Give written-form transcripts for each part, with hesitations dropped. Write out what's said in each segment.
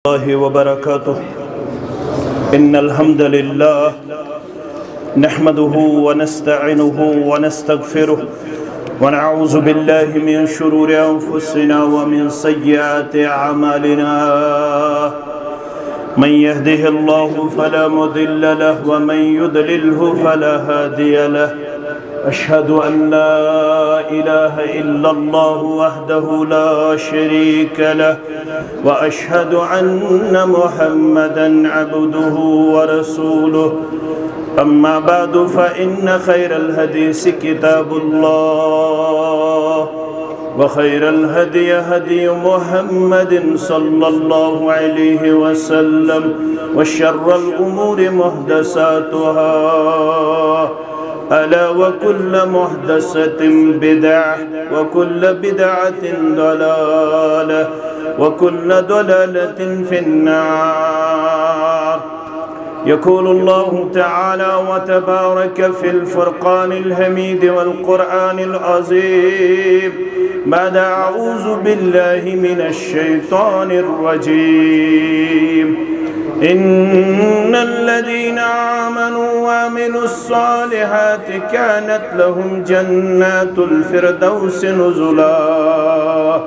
الله وبركاته إن الحمد لله نحمده ونستعينه ونستغفره ونعوذ بالله من شرور أنفسنا ومن سيئات أعمالنا من يهده الله فلا مضل له ومن يضلله فلا هادي له أشهد أن لا إله إلا الله وحده لا شريك له وأشهد أن محمدا عبده ورسوله أما بعد فإن خير الحديث كتاب الله وخير الهدي هدي محمد صلى الله عليه وسلم وشر الأمور محدثاتها ألا وكل محدثة بدعة وكل بدعة ضلالة وكل ضلالة في النار يقول الله تعالى وتبارك في الفرقان الحميد والقرآن العظيم بعد أعوذ بالله من الشيطان الرجيم إن الذين آمنوا وعملوا الصالحات كانت لهم جنات الفردوس نزلا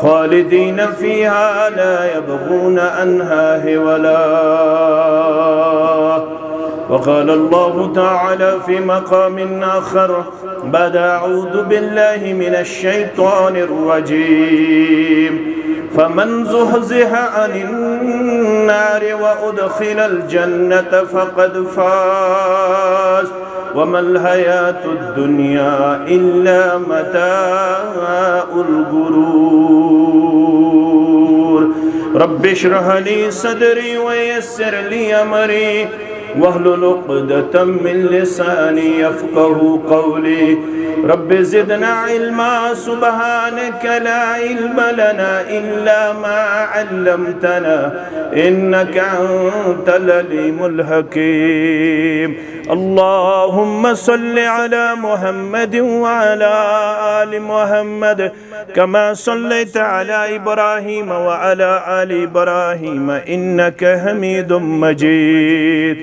خالدين فيها لا يبغون عنها حولا وقال الله تعالى في مقام آخر بعد أعوذ بالله من الشيطان الرجيم فمن زحزح عن النار وأدخل الجنة فقد فاز وما الحياة الدنيا إلا متاع الغرور رب اشرح لي صدري ويسر لي أمري واحلل عقدة من لساني يفقه قولي رب زدنا علما سبحانك لا علم لنا إلا ما علمتنا إنك أنت العليم الحكيم اللهم صل على محمد وعلى آل محمد كما صليت على إبراهيم وعلى آل إبراهيم إنك حميد مجيد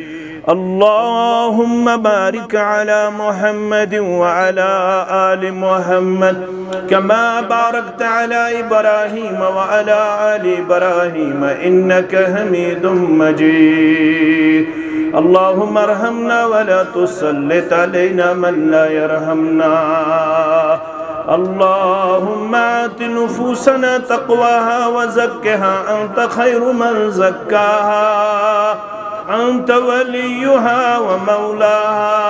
اللهم بارك على محمد وعلى آل محمد كما باركت على إبراهيم وعلى آل إبراهيم إنك حميد مجيد اللهم ارحمنا ولا تسلط علينا من لا يرحمنا اللهم آت نفوسنا تقواها وزكها أنت خير من زكاها أنت وليها ومولاها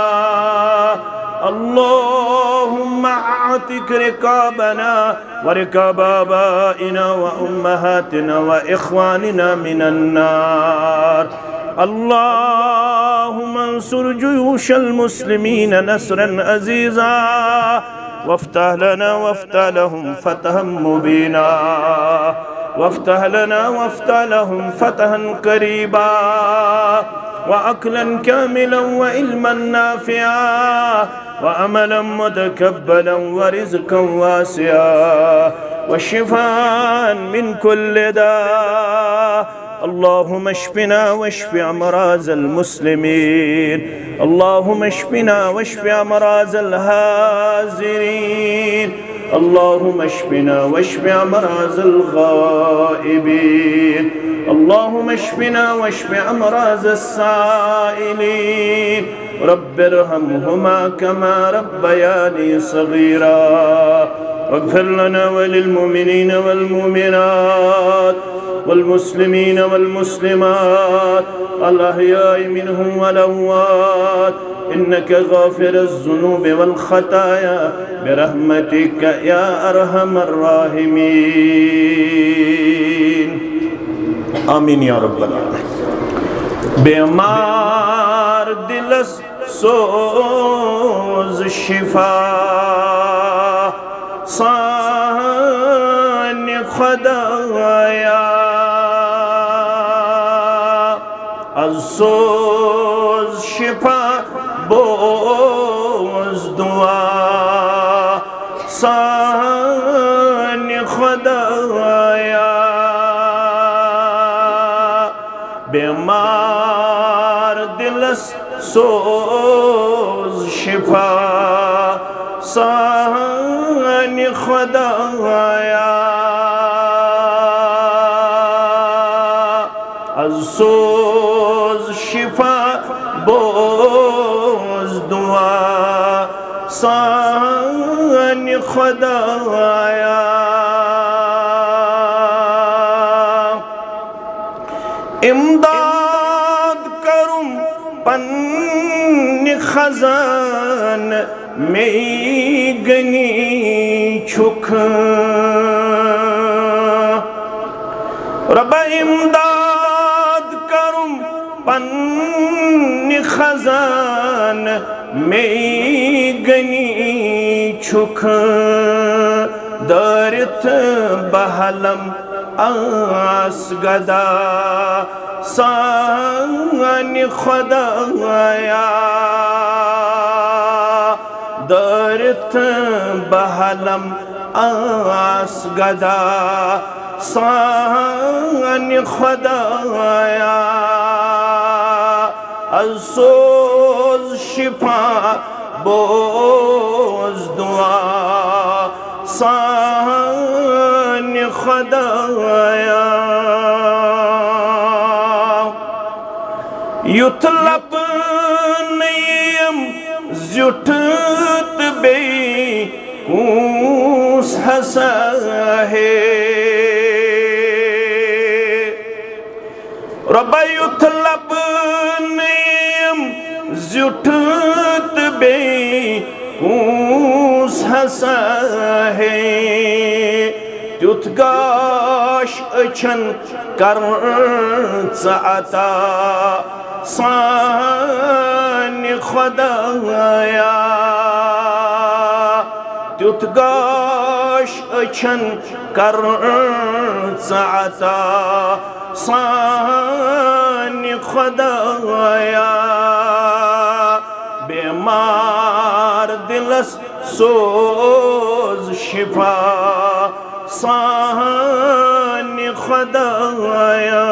اللهم اعتق رقابنا ورقاب آبائنا وأمهاتنا وإخواننا من النار اللهم انصر جيوش المسلمين نصرا عزيزا وافتح لنا وافتح لهم فتحا مبينا وافتح لنا وافتح لهم فتحا قريبا وعقلا كاملا وعلما نافعا وعملا متقبلا ورزقا واسعا وشفاء من كل داء اللهم اشفنا واشف امراض المسلمين اللهم اشفنا واشف امراض الحاضرين اللهم اشفنا واشف امراض الغائبين اللهم اشفنا واشف امراض السائلين رب ارحمهما كما ربياني صغيرا واغفر لنا وللمؤمنين والمؤمنات والمسلمين والمسلمات الأحياء منهم والأموات إنك غافر الذنوب والخطايا برحمتك يا أرحم الراحمين آمين يا رب العالمين بیمار دل سوز شفا سان خدایا از سوز شفا بوز دعا سان خدایا बेमार दिलस सोज शिफा सानी खुदाया सोज शिफा बोज दुआ सानी खुदाया इमदाद करूं पन्नी खजान में गनी छुख रब इमदाद करूं पन्नी खजान में गनी छुख दरित बहलम आस गदा सानी खुदाया दरित बहलम आस गदा सानी खुदाया सोज शिफा बोज दुआ सानी खुदाया युथ लप नयम जुठत बे कूस हसा है रब युथ लब नयम जुठत बे कूस हसा है तुथ गाश अछन कर अता सानी खुदाया तुथ गाश अछन कर अता सानी खुदाया बेमार दिलस सोज शिफा सानी खुदाया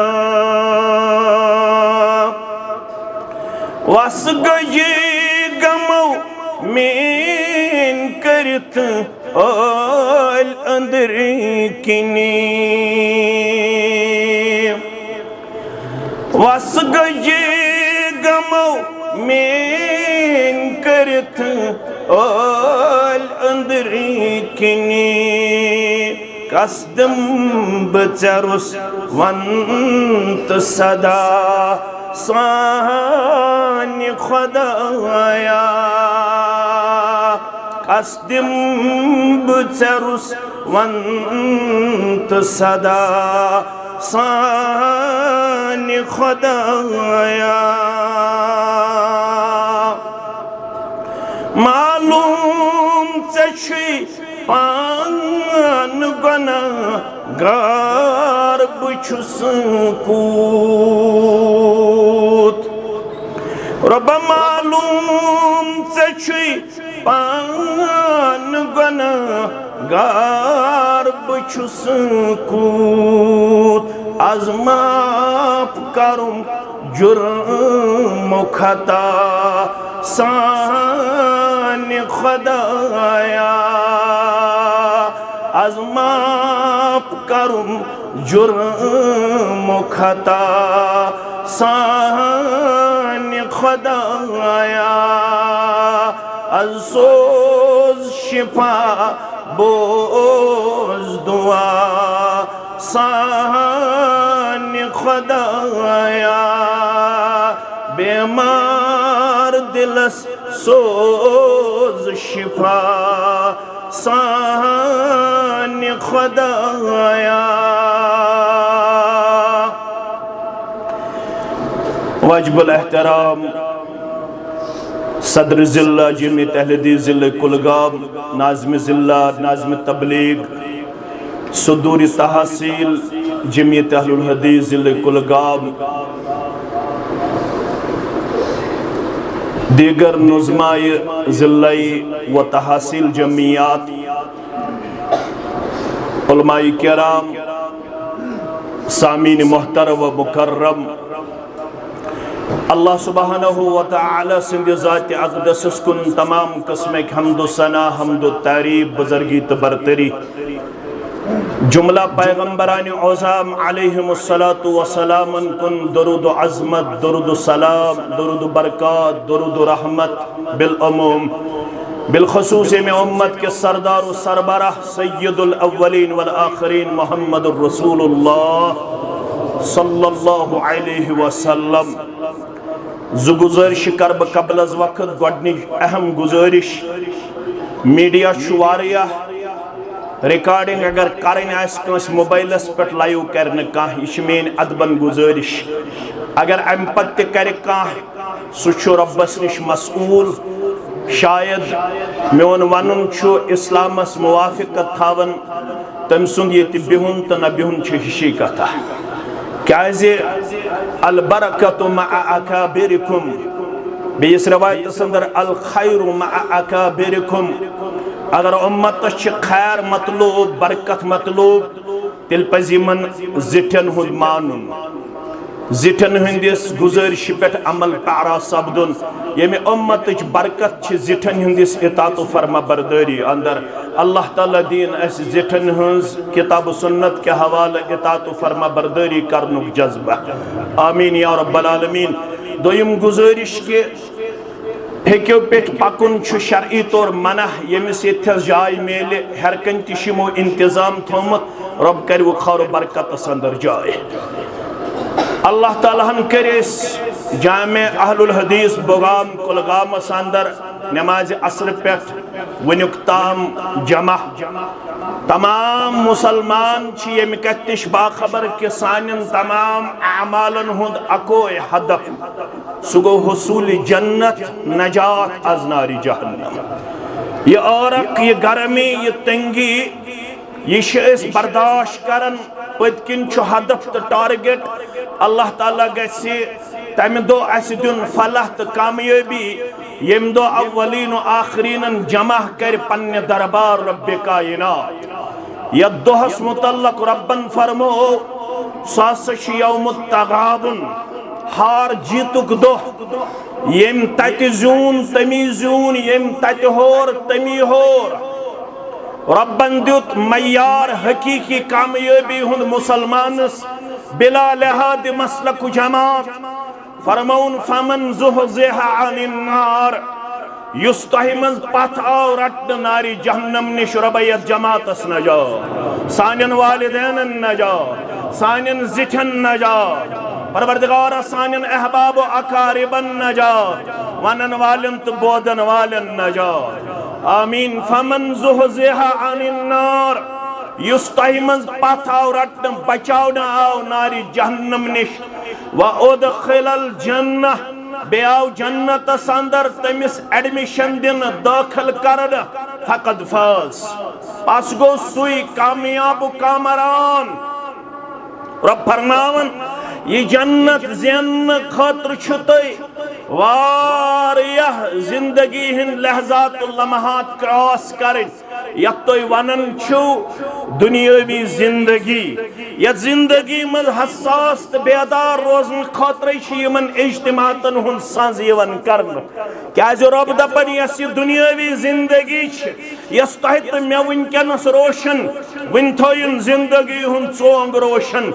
वस गये गमो मेन करत आल अंदर किनी वस गये गमो मेन करत आल अंदर किनी कसदम बचरुस वंत सदा सानी खुदाया कसदम बचरुस वंत सदा सानी खुदाया मालूम चशी पान गना गार बुछुस कूत रब मालूम चशी पान गना गार बुछुस कूत आजमाप करूं जुर्म खता सानी खुदाया आजमाप करूं जुर्म खता सानी खुदाया सोज शिफा बोज दुआ सानी खुदाया बेमार दिलस सोज शिफा सानी खुदाया वाजिबुल एहतराम सदर जिला जमीयत अहले हदीस जिले कुलगाम नाज़िम जिला नाज़िम तबलीग सदूरी तहसील जमीयत अहलुल हदीस जिले कुलगाम दीगर नुज़माए जिलाई व तहसील जमीयात उलमाए किराम सामीन मुहतरम व मुकर्रम अल्लाह सुब्हानहु व तआला सिंध ज़ात अक़दस कुन तमाम किस्म हम्दो सना हम्दो तारीफ बुज़ुर्गी तो बरतरी जुमला पैगम्बरान औज़ाम अलैहिमुस्सलातु वस्सलाम कुन दुरूद अज़मत दुरूद सलाम दुरूद बरकत दुरूद रहमत बिल उमूम बिलखुसूस में उम्मत के सरदार व सरबराह सय्यदुल अव्वलीन वल आखिरीन मुहम्मदुर रसूलुल्लाह सल्लल्लाहु अलैहि वसल्लम ज़ु गुज़ारिश कर बह कबल अज़ वक़्त गोडनिच अहम गुज़ारिश मीडिया वारिया रिकॉर्डिंग अगर करन आस मोबाइलस पे लाइव कर कह मेन अदबन गुज़ारिश अगर अम पे कर सह रब्बस निश मसूल शायद मोन वन इस्लामस मुवाफिकत थावन तम सुंद ये बिहुन तो न बिहुन हिशी कथा क्या अल बरकतु मअ अकाबिरिकुम बेस रवायत अंदर अल खैरु मअ अकाबिरिकुम अगर उम्मत खैर मतलूब बरकत मतलूब तिल पज़ यमन ज़िठन हुंद मानुन ज़िठन हंदिस गुज़ारिश पे अमल पारा सपदुन ये उम्मत बरकत ज़िठन हंदिस इताअत व फरमा बरदारी अंदर अल्लाह ताला दीन अस ज़िठन हंज किताब सुन्नत के हवाले इताअत व फरमा बरदारी करनुक जज्बा आमीन या रब्बल आलमीन। दोयम गुज़ारिश के हेक्यो पे पकुन शरई तौर मना यमिस यथस जाय मेले हर कन तिमो इंतजाम थोमुत रब कर खौर बरकत अंदर जाय अल्लाह ताला हन करिस जामे अहलुल हदीस बुगाम कुलगाम अंदर नमाज असर पे वनुक ताम जमा तमाम मुसलमान यम कतिश बाखबर कि सान तमाम अमालन हुंद अको हदफ सु गो हुसूल जन्नत नजात अज नारी जहन्नम। ये औरक ये गर्मी ये तंगी ये बर्दाश्त करन पतकिन हदफ तो टारगेट अल्लाह ताला गसी तम दो दिन फलाह तो कामयाबी यम दो अव्वलीन आखरीन जमा कर पन्ने दरबार रब्बे कायनात यद दोहस मुतल्लक रब्बन फरमो सास यौमुत तगाबुन हार जीतुक दो यम तत जून तमी जून यम तत होर तमी होर रब्बन दुत मयार हकीकी कामयाबी हुंद मुसलमानस बिला लिहाद मसलक जमात फरमौन फमन ज़ुहज़िहा अनिन नार युस तोह मज पथ आव रटन नारी जहन्नम निश रबयत जमातस नजा सानन वालिदैन नजा सानन ज़िठन नजा परवरदिगार सानन अहबाब अकारिबन नजा वनन वालन तो बोदन वालन नजा आमीन। फमन ज़ुहज़िहा अनिन नार युस तोह मज पथ आव रटन बचावन आव नारी जहन्नम निश व उदखिलल जन्नह बे आव जन्नत अंदर तमिस एडमिशन दिन दाखिल करन फकद फाज पास गो सुई कामयाब कामरान। रब फरमावन ये जन्नत ज़ेन खतर छुतई वारियाह जिंदगी हिंद लहजात लम्हात क्रॉस करें यत तुई वनन छु दुनियावी जिंदगी यत जिंदगी मज हसास तो बेदार रोजन खतर यमन इज्तिमातन हुन सांज यवन करन क्या जो रब दपन यस दुनियावी जिंदगी यस तह तो मे वनकनस रोशन वन थोन जिंदगी हुन चोंग रोशन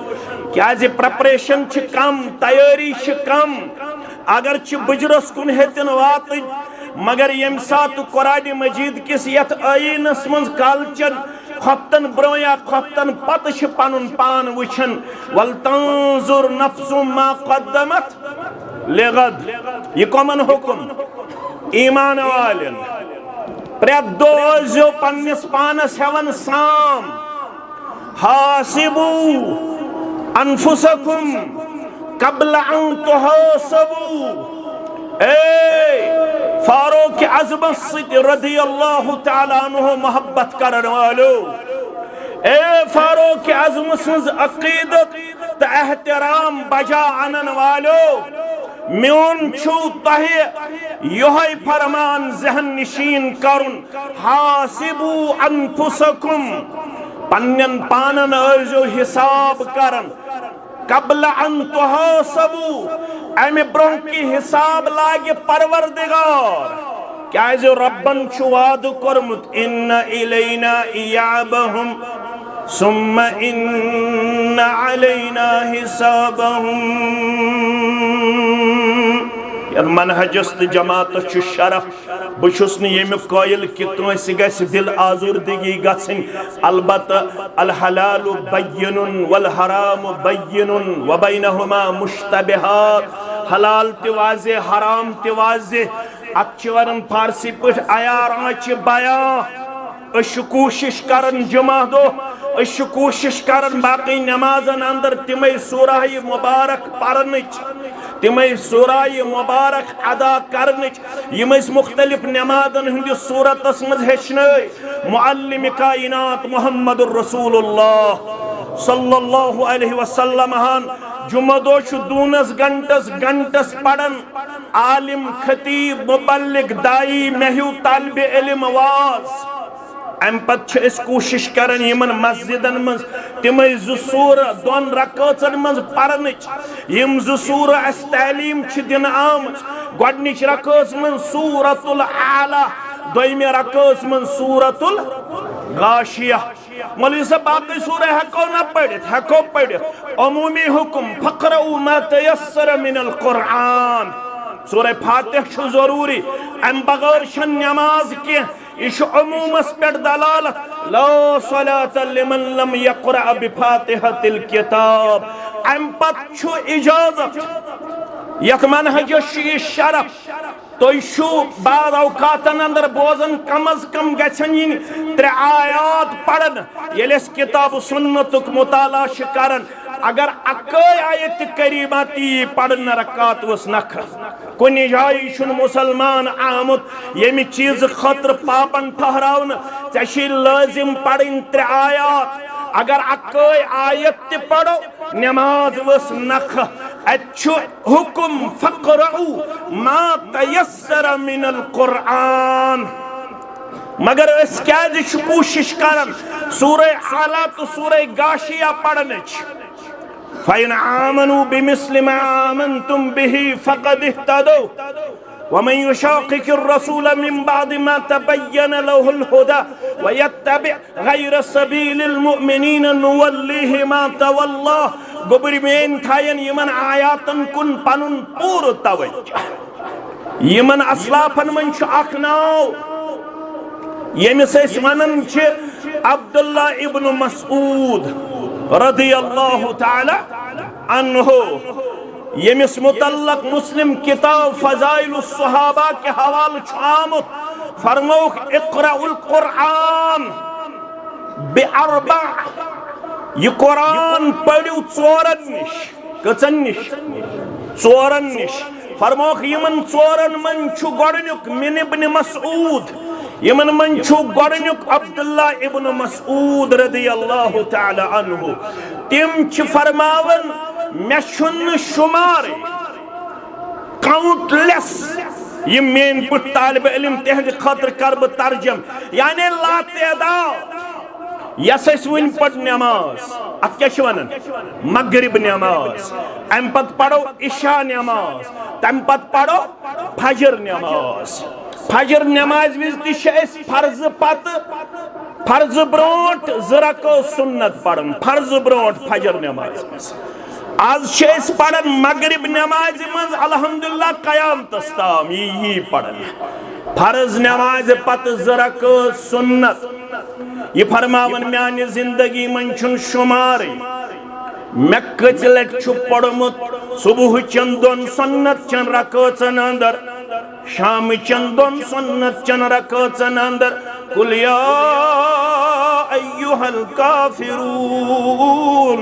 क्या प्रेपरेशन कम तैयारी कम अगर बुजरस कुन हेतन वात मगर यम सात कुरान मजीद किस यथ आईनस मज कालचन खतन ब्रो या खतन पत पनुन पान वुछन वल तंजुर नफ्सुम मा कद्दमत लिगद ये कमन हुकुम ईमान वालन प्रे दोजो पन्निस पानस हेवन साम हासिबू अनफुसकुम कबल अन तुहासबू। फारूक आज़म रज़ी अल्लाह तआला अन्हु मोहब्बत करन वालो फारूक आज़म सज अकीदत तो एहतराम बजा अनन वालो म्योन छु तहे यही फरमान जहन निशीन करुन हासिबू अनफुसकुम पन्नन पानन जो हिसाब करन कबल अन तुहासबू अमे ब्रोह की हिसाब लागे परवरदिगार क्या जो रब्बन वाद कोरमुत इन्ना इलैना इयाबहुम सुम्मा इन्ना अलैना हिसाबहुम। मनहजस तो जमात शरफ बहुत यमुक कायल कि कंस गस दिल आजुर्दगी गन अलबत अल हलाल बय्यनुन वल हराम बय्यनुन व बैनहुमा मुश्तबिहात। हलाल ते वाज़े हराम ते वाज़े। अत वन फारसी पे अयार आँच बयां कोशिश करन जुमा दो कोशिश करन बाकी नमाजन अंदर तिमे सूरह मुबारक पढ़नच तिमे सूरह मुबारक अदा करनच यम मुख्तलिफ नमाजन हंद सूरतस मज हेचन मुअल्लिम कायनात मुहम्मदुर रसूलुल्लाह सल्लल्लाहु अलैहि वसल्लम हान जुमा दो दूनस घंटस पढ़न आलिम खतीब मुबल्लिग दाई महू तालिब इल्म वाज। अम पे कोशिश करन यमन मस्जिदन मज तिम सूर दोन रकातन मज पढ़नच यम सूर अस तालीम दिन आम गोडनिच रकात मज सूरतुल आला दोयमे रकात मज सूरतुल गाशिया। मौलवी साहब बाकी सूरह हको ना पढ़ित हको पढ़ित अमूमी हुकुम फक़रऊ मा तयस्सर मिनल कुरआन। सूरह फातिहा जरूरी अम बगैर छन नमाज के इश अमूमस पे दलालत ला सलात लिमन लम यक़रा बिफातिहतिल किताब। अम पत इजाजत यत मनहज शरफ तो बाद औकातन अंदर बोजन कम अज कम गन 3 आयात पढ़न ये किताब सुन्नतुक मुताला करन अगर अकै आयत करीमा ती पढ़न रकात वस नख कुन जाय छुन मुसलमान आमुत यमि चीज खतर पापन ठहरावन चे लाजिम पढ़न 3 आयात अगर अकै आयत पढ़ो नमाज वस नख अच्छु हुकुम फक़रऊ मा तयस्सर मिनल कुरआन। मगर अस क्या कोशिश करन सूरह आला तो सूरह गाशिया पढ़नच फ़इन आमनु बिमिस्लि मा आमनतुम बिही फ़क़द इह्तदौ वमन युशाक़िक़िर रसूल मिन बअदि मा तबय्यन लहुल हुदा व यत्तबि गैर सबीलिल मुमिनीन नुवल्लिहि मा तवल्ला। गोबरी मेन थायन यमन आयातन कुन पनुन पूर तवज्जो यमन असलाफन मन अख नाव यमिस वनन अब्दुल्ला इब्न मसऊद रदियल्लाहु तआला अन्हु यमिस मुतल्लक मुस्लिम किताब फज़ाइलुस सहाबा के हवाल आमुत फरमौक इक़राउल कुरआन बिअरबा ये कुरान पढ़ियो 4 निश कचन निश 4 निश फरमौक यमन 4 मन गोडनुक मिन इब्न मसऊद यमन मन गोडनुक अब्दुल्ला इब्न मसऊद रदियल्लाहु तआला अन्हु तिम फरमावन मे छुन शुमार काउंटलेस ये मेन पुट तालिब इल्म तेहद खतर कर ब तर्जम यानी ला तादाद यस वन पढ़ नमाज अत क्या वन मगरिब नमाज अम पत पढ़ो इशा नमाज तम पत पढ़ो फजर नमाज। फजर नमाज विज ति फर्ज पत फर्ज ब्रोट जरको सुन्नत पढ़न फर्ज ब्रोट फजर नमाज आज पढ़न मगरिब नमाज मज अल्हम्दुलिल्लाह क़यामतस ताम यी पढ़न फर्ज नमाज पत जरको सुन्नत ये फरमावन म्यान जिंदगी मन छुन शुमार मे कच लट पढ़मुत सुबह चंदन सन्नत चन रकातन अंदर शाम चंदन सन्नत चन रकातन अंदर कुल या अय्युहल काफिरून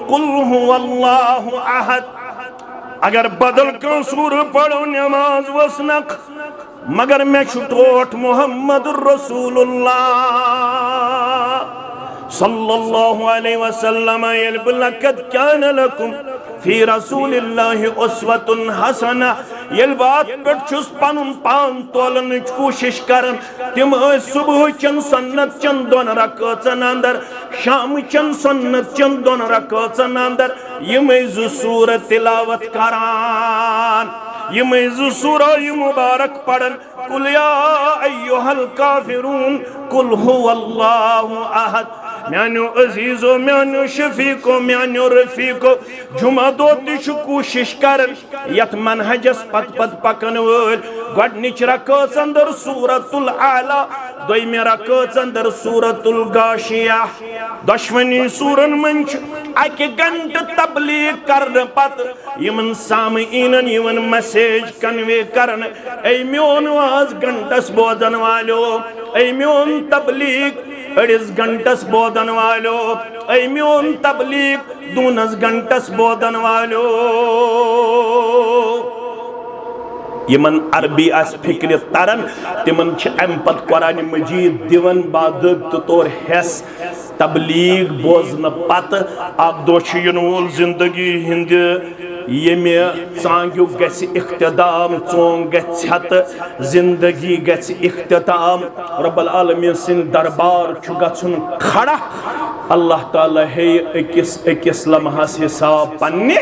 कुल हुवल्लाहु अहद। अगर बदल क्यों सूर पढ़ो नमाज वसनक मगर मैं टोट मुहम्मदुर रसूलुल्लाह सल्लल्लाहु अलैहि वसल्लम लक़द कान लकुम फी रसूलिल्लाहि उस्वतुन हसना। ये बात पे पनुन पान तोलन कोशिश करन तिम सुबह चन सन्नत चन दोन रकातन अंदर शाम चन सुन्नत चन दोन रकातन अंदर यमे ज़ सूर तिलावत करान, यमे ज़ सूरा मुबारक पढ़न। कुल या अय्युहल काफिरून कुल हुवल्लाहु अहद। म्यानो अजीजो म्यानो शफीको म्यानो रफीको जुमा दो तिश कोशिश करन यत मनहजस पत पत पकन वल। गोडनिच रकात अंदर सूरतुल आला, दोयमे रकात अंदर सूरतुल गाशिया। दशवनी सूरन मंच अके घंट तबलीग करन पत यमन सामईनन यमन मैसेज कन्वे करन। ऐ म्योन वाज घंटस बोदन वालो, ऐ म्योन तबलीग अड़िस घंटस बोदन वालो, ऐ म्योन तबलीग दूनस घंटस बोदन वालो। यमन अरबी आस फिक्र तरन तिमन अम पत कुरान मजीद दिवन बाज़ाब्त तौर हेस। तबलीग बोजन पत अक दो यनवल जिंदगी हिंद ये चांग्यु गस इख्तिताम, चोंग गत जिंदगी गस इख्तिताम। रब्बुल आलमीन सिंद दरबार गन खड़ा। अल्लाह ताला है अकिस अकिस लम्हास हिसाब पन्ने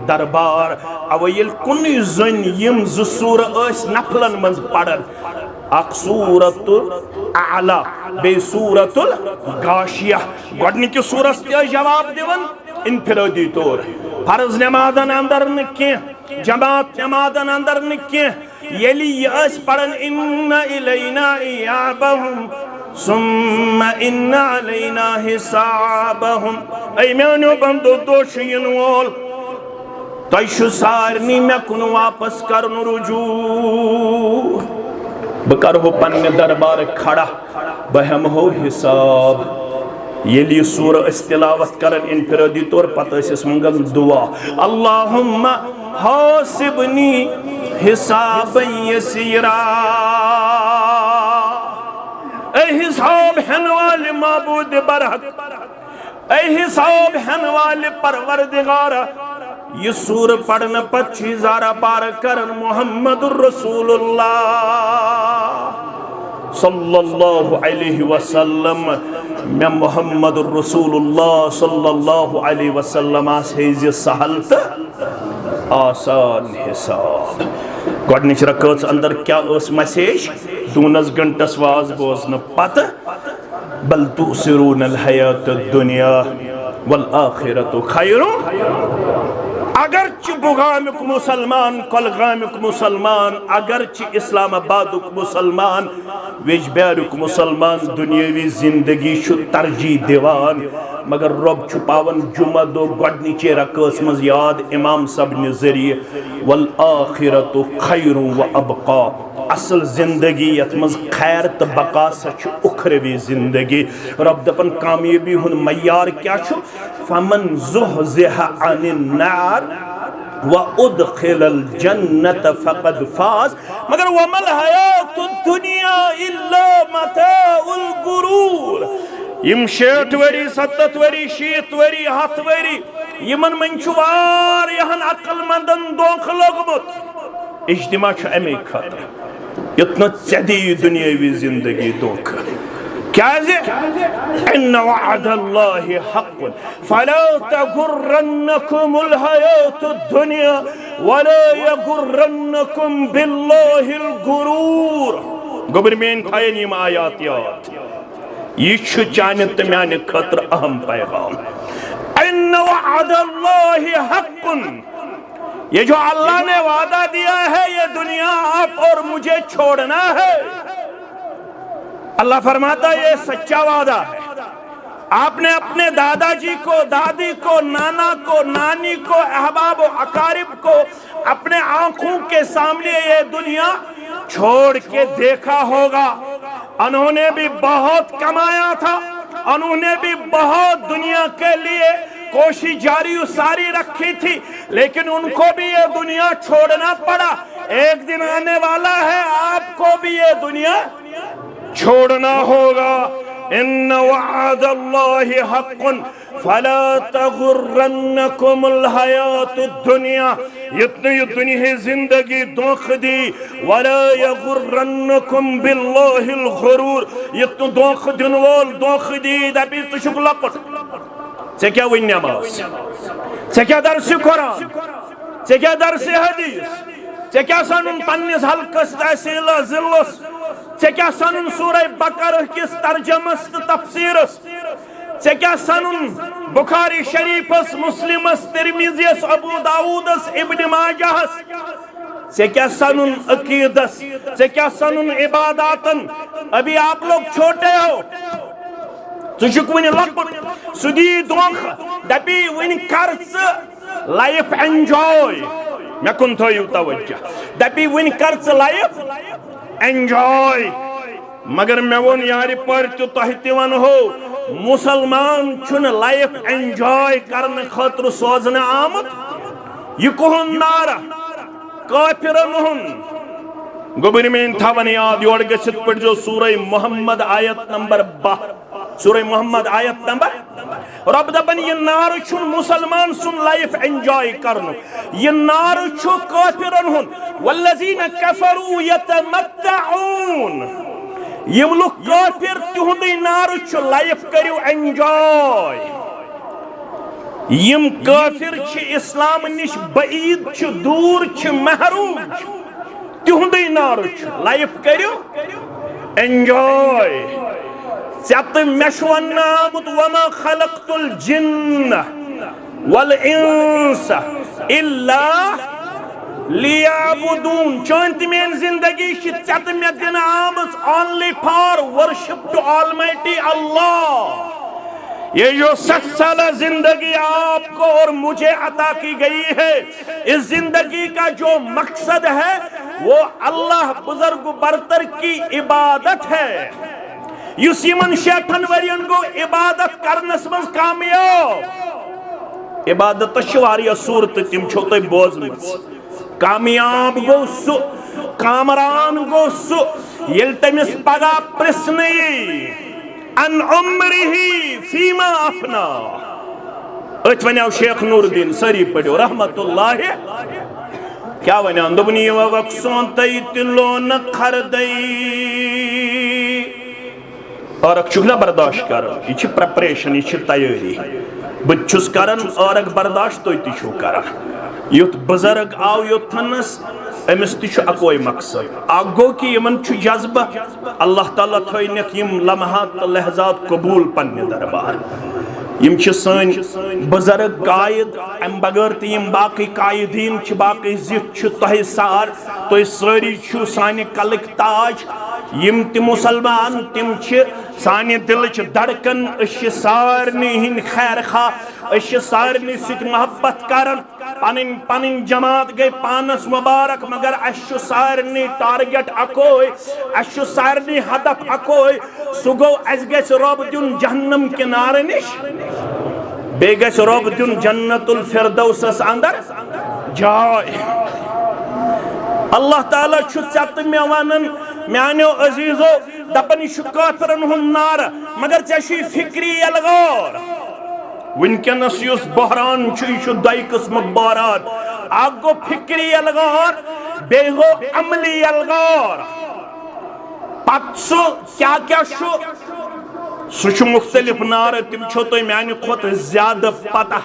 दरबार। अवयल कुन जन यम ज़ सूर नफलन मज पढ़न, अक सूरतुल आला बे सूरतुल गाशिया। गोडनिक सूरस ते जवाब दिवन इनफिरादी तौर। फर्ज नमाजन अंदर न कह, जमात नमाजन अंदर न कह। यली यस पढ़न इन्ना इलैना इयाबहुम सुम्मा इन्ना अलैना हिसाबहुम। ऐ म्यानो बंदो दोष यनवल तु सारनी मे कुन वापस कर रुजू। बह करो पन्ने दरबार खड़ा, बह हो हिसाब। ये सूर तिलावत करन इनफिरादी तौर पत मंगन दुआ, अल्लाहुम्मा हासिबनी हिसाबन यसीरा। ऐ हिसाब हन वाले माबूद बरहक, ऐ हिसाब हन वाले परवरदिगारा। ये सूर पढ़न पक्षी जारा पार करन मुहम्मदुर रसूलुल्लाह सल्लल्लाहु अलैहि वसल्लम। मैं मुहम्मदुर रसूलुल्लाह सल्लल्लाहु अलैहि वसल्लम से सहल तो आसान हिसाब। गोडनिच रकात अंदर क्या मैसेज दूनस घंटस वाज बोजन पत बल तुसिरूनल हयात दुनिया वल आखिरतु खैरुन। अगरच बुगामिक मुसलमान, कुलगामिक मुसलमान, अगरच इस्लामाबादुक मुसलमान, वेजब्यारुक मुसलमान दुनियावी जिंदगी तरजीह दिवान, मगर रब पावन जुमा दो गोडनिचे रकात मज याद इमाम सब ने जरिए वल आखिरतु खैरुन व अबका। असल जिंदगी यत मज खैर तो बका सच उखरवी जिंदगी। रब दपन कामयाबी हुन मयार क्या छु, फमन ज़ुहज़िहा अनिन नार व उदखिलल जन्नत फक़द फाज़। मगर वमल हयातुद दुनिया इल्ला मताउल गुरूर। यम 60 worry 70 worry 60 worry 100 worry Yemen मन छु वारियाहन अक्लमंदन दोख लोगमुत। इज्तिमा छु अमे खतर इतना चदी दुनियावी जिंदगी दोख। क्या इन्न वअदल्लाहि हक़्क़ुन फला तगुर्रन्नकुमुल हयातुद दुनिया वला यगुर्रन्नकुम बिल्लाहिल गुरूर। गोबर में थायन यम आयात याद। ये छु चाने तो म्याने खतर अहम पैगाम। इन्न वअदल्लाहि हक़्क़ुन, ये जो अल्लाह ने वादा दिया है ये दुनिया आप और मुझे छोड़ना है। अल्लाह फरमाता है ये सच्चा वादा है। आपने अपने दादाजी को, दादी को, नाना को, नानी को, अहबाब व अकारिब को अपने आंखों के सामने ये दुनिया छोड़ के देखा होगा। उन्होंने भी बहुत कमाया था, उन्होंने भी बहुत दुनिया के लिए कोशिश जारी सारी रखी थी, लेकिन उनको भी ये दुनिया छोड़ना पड़ा। एक दिन आने वाला है आपको भी ये दुनिया छोड़ना होगा। इन्न वअदल्लाहि हक़्क़ुन फला तगुर्रन्नकुमुल हयातुद दुनिया, इतने ये दुनिया जिंदगी धोख दी, वला यगुर्रन्नकुम बिल्लाहिल गुरूर, इतने धोख दिन वोल धोख दी दबी तुशुक लपट। से क्या वन्यमास, से क्या दर्स कुरान, से क्या दर्स हदीस, से क्या सनुन पन्निस हल्कस तहसील जिल्लस, से क्या सनुन सूरह बकरा किस तर्जमस तफसीरस, से क्या सनुन बुखारी शरीफस, मुस्लिमस, तिरमिज़ीस, अबू दाऊदस, इब्न माजाहस, से क्या सनुन अकीदस, से क्या सनुन इबादातन। अभी आप लोग छोटे हो, तुझुक वनि लपट सुदी दोख दपी वनि कर लाइफ एंजॉय, मे कुन थयु तवज्जो, दपी वनि कर लाइफ एंजॉय। मगर मे वोन यार पर तह तन हो, मुसलमान छुन लाइफ एंजॉय करने खतर सोजन आमत, यह कुहुन नारा काफिरन हुन। गोबर में थवन याद योर गसित पढ़ जो सूरह मोहम्मद आयत नंबर 12, सूरह मोहम्मद आयत नंबर। रब दबन ये नार छुन मुसलमान सुन लाइफ एंजॉय करनो, ये नार छु काफिरन हुन। वल्लज़ीना कफरू यतमत्तऊन, यम लोग काफिर तिहुंद नार छु लाइफ करियो एंजॉय। यम काफिर छ इस्लाम निश बईद छ दूर छ महरूम, तिहुंद नार छु लाइफ करियो एंजॉय। सत मेशवन्नामुत वमा खलक़तुल जिन्न वल इंस इल्ला लियाबुदून। चौंत में जिंदगी चत मे दिन आमज only for worship to almighty Allah. ये जो 60 साल जिंदगी आपको और मुझे अता की गई है, इस जिंदगी का जो मकसद है वो अल्लाह बुजुर्ग बरतर की इबादत है। युस यमन 60 वरियन गो इबादत करनस मज कामयाब। इबादत वारिया सूरत तिम छो तुम बोजमस। कामयाब गो सु, कामरान गो सु येल तमिस पगा प्रश्न अन उम्रिही फीमा अफना। अत वन्याव शेख नूरुद्दीन सरी पढ़ो रहमतुल्लाह, क्या वन्याव दोबनी वक्सों तई तिलो न खरदई और चुगना बर्दाश्त कर। यह प्रेपरेशन, यह तैयारी बुस कर और बर्दाश्त तो तु कर। युथ बुजुर्ग आव योथनस अमिस तु अकोई मकसद अ गो कि यमन जज्बा अल्लाह ताला थोनक यम लम्हात तो लहजात कबूल पन्ने दरबार। यम सन बुजुर्ग कायद अम बगैर तम बाकी कायदीन बाकी जिथ तह सार तुम सारी सानि कलक ताज। यम त मुसलमान तम सानि दिल धड़कन, सारनी हिंद खैर खा, सारनी सत मोहब्बत कर। पन पन जमात गई पानस मुबारक, मगर अश सारनी टारगेट अकोय, अश सारनी हदफ अकोय। सह गो अस गस रब दिन जहन्नम किनारे निश, बे गस रब दिन जन्नतुल फिरदौसस अंदर जाय। अल्लाह ताला छत मे वन म्यानो अजीजो दपन यह काफिरन हुंद नार, मगर ऐ फिक्री यलगार। वनकनस बहरान यह दय किस्म बहरान। अ गो फिक्री यलगार, बे गो अमली यलगार। पत क्या क्या सह मुख्तलिफ नार, तम छो तुम म्यान खुद ज्यादा पता।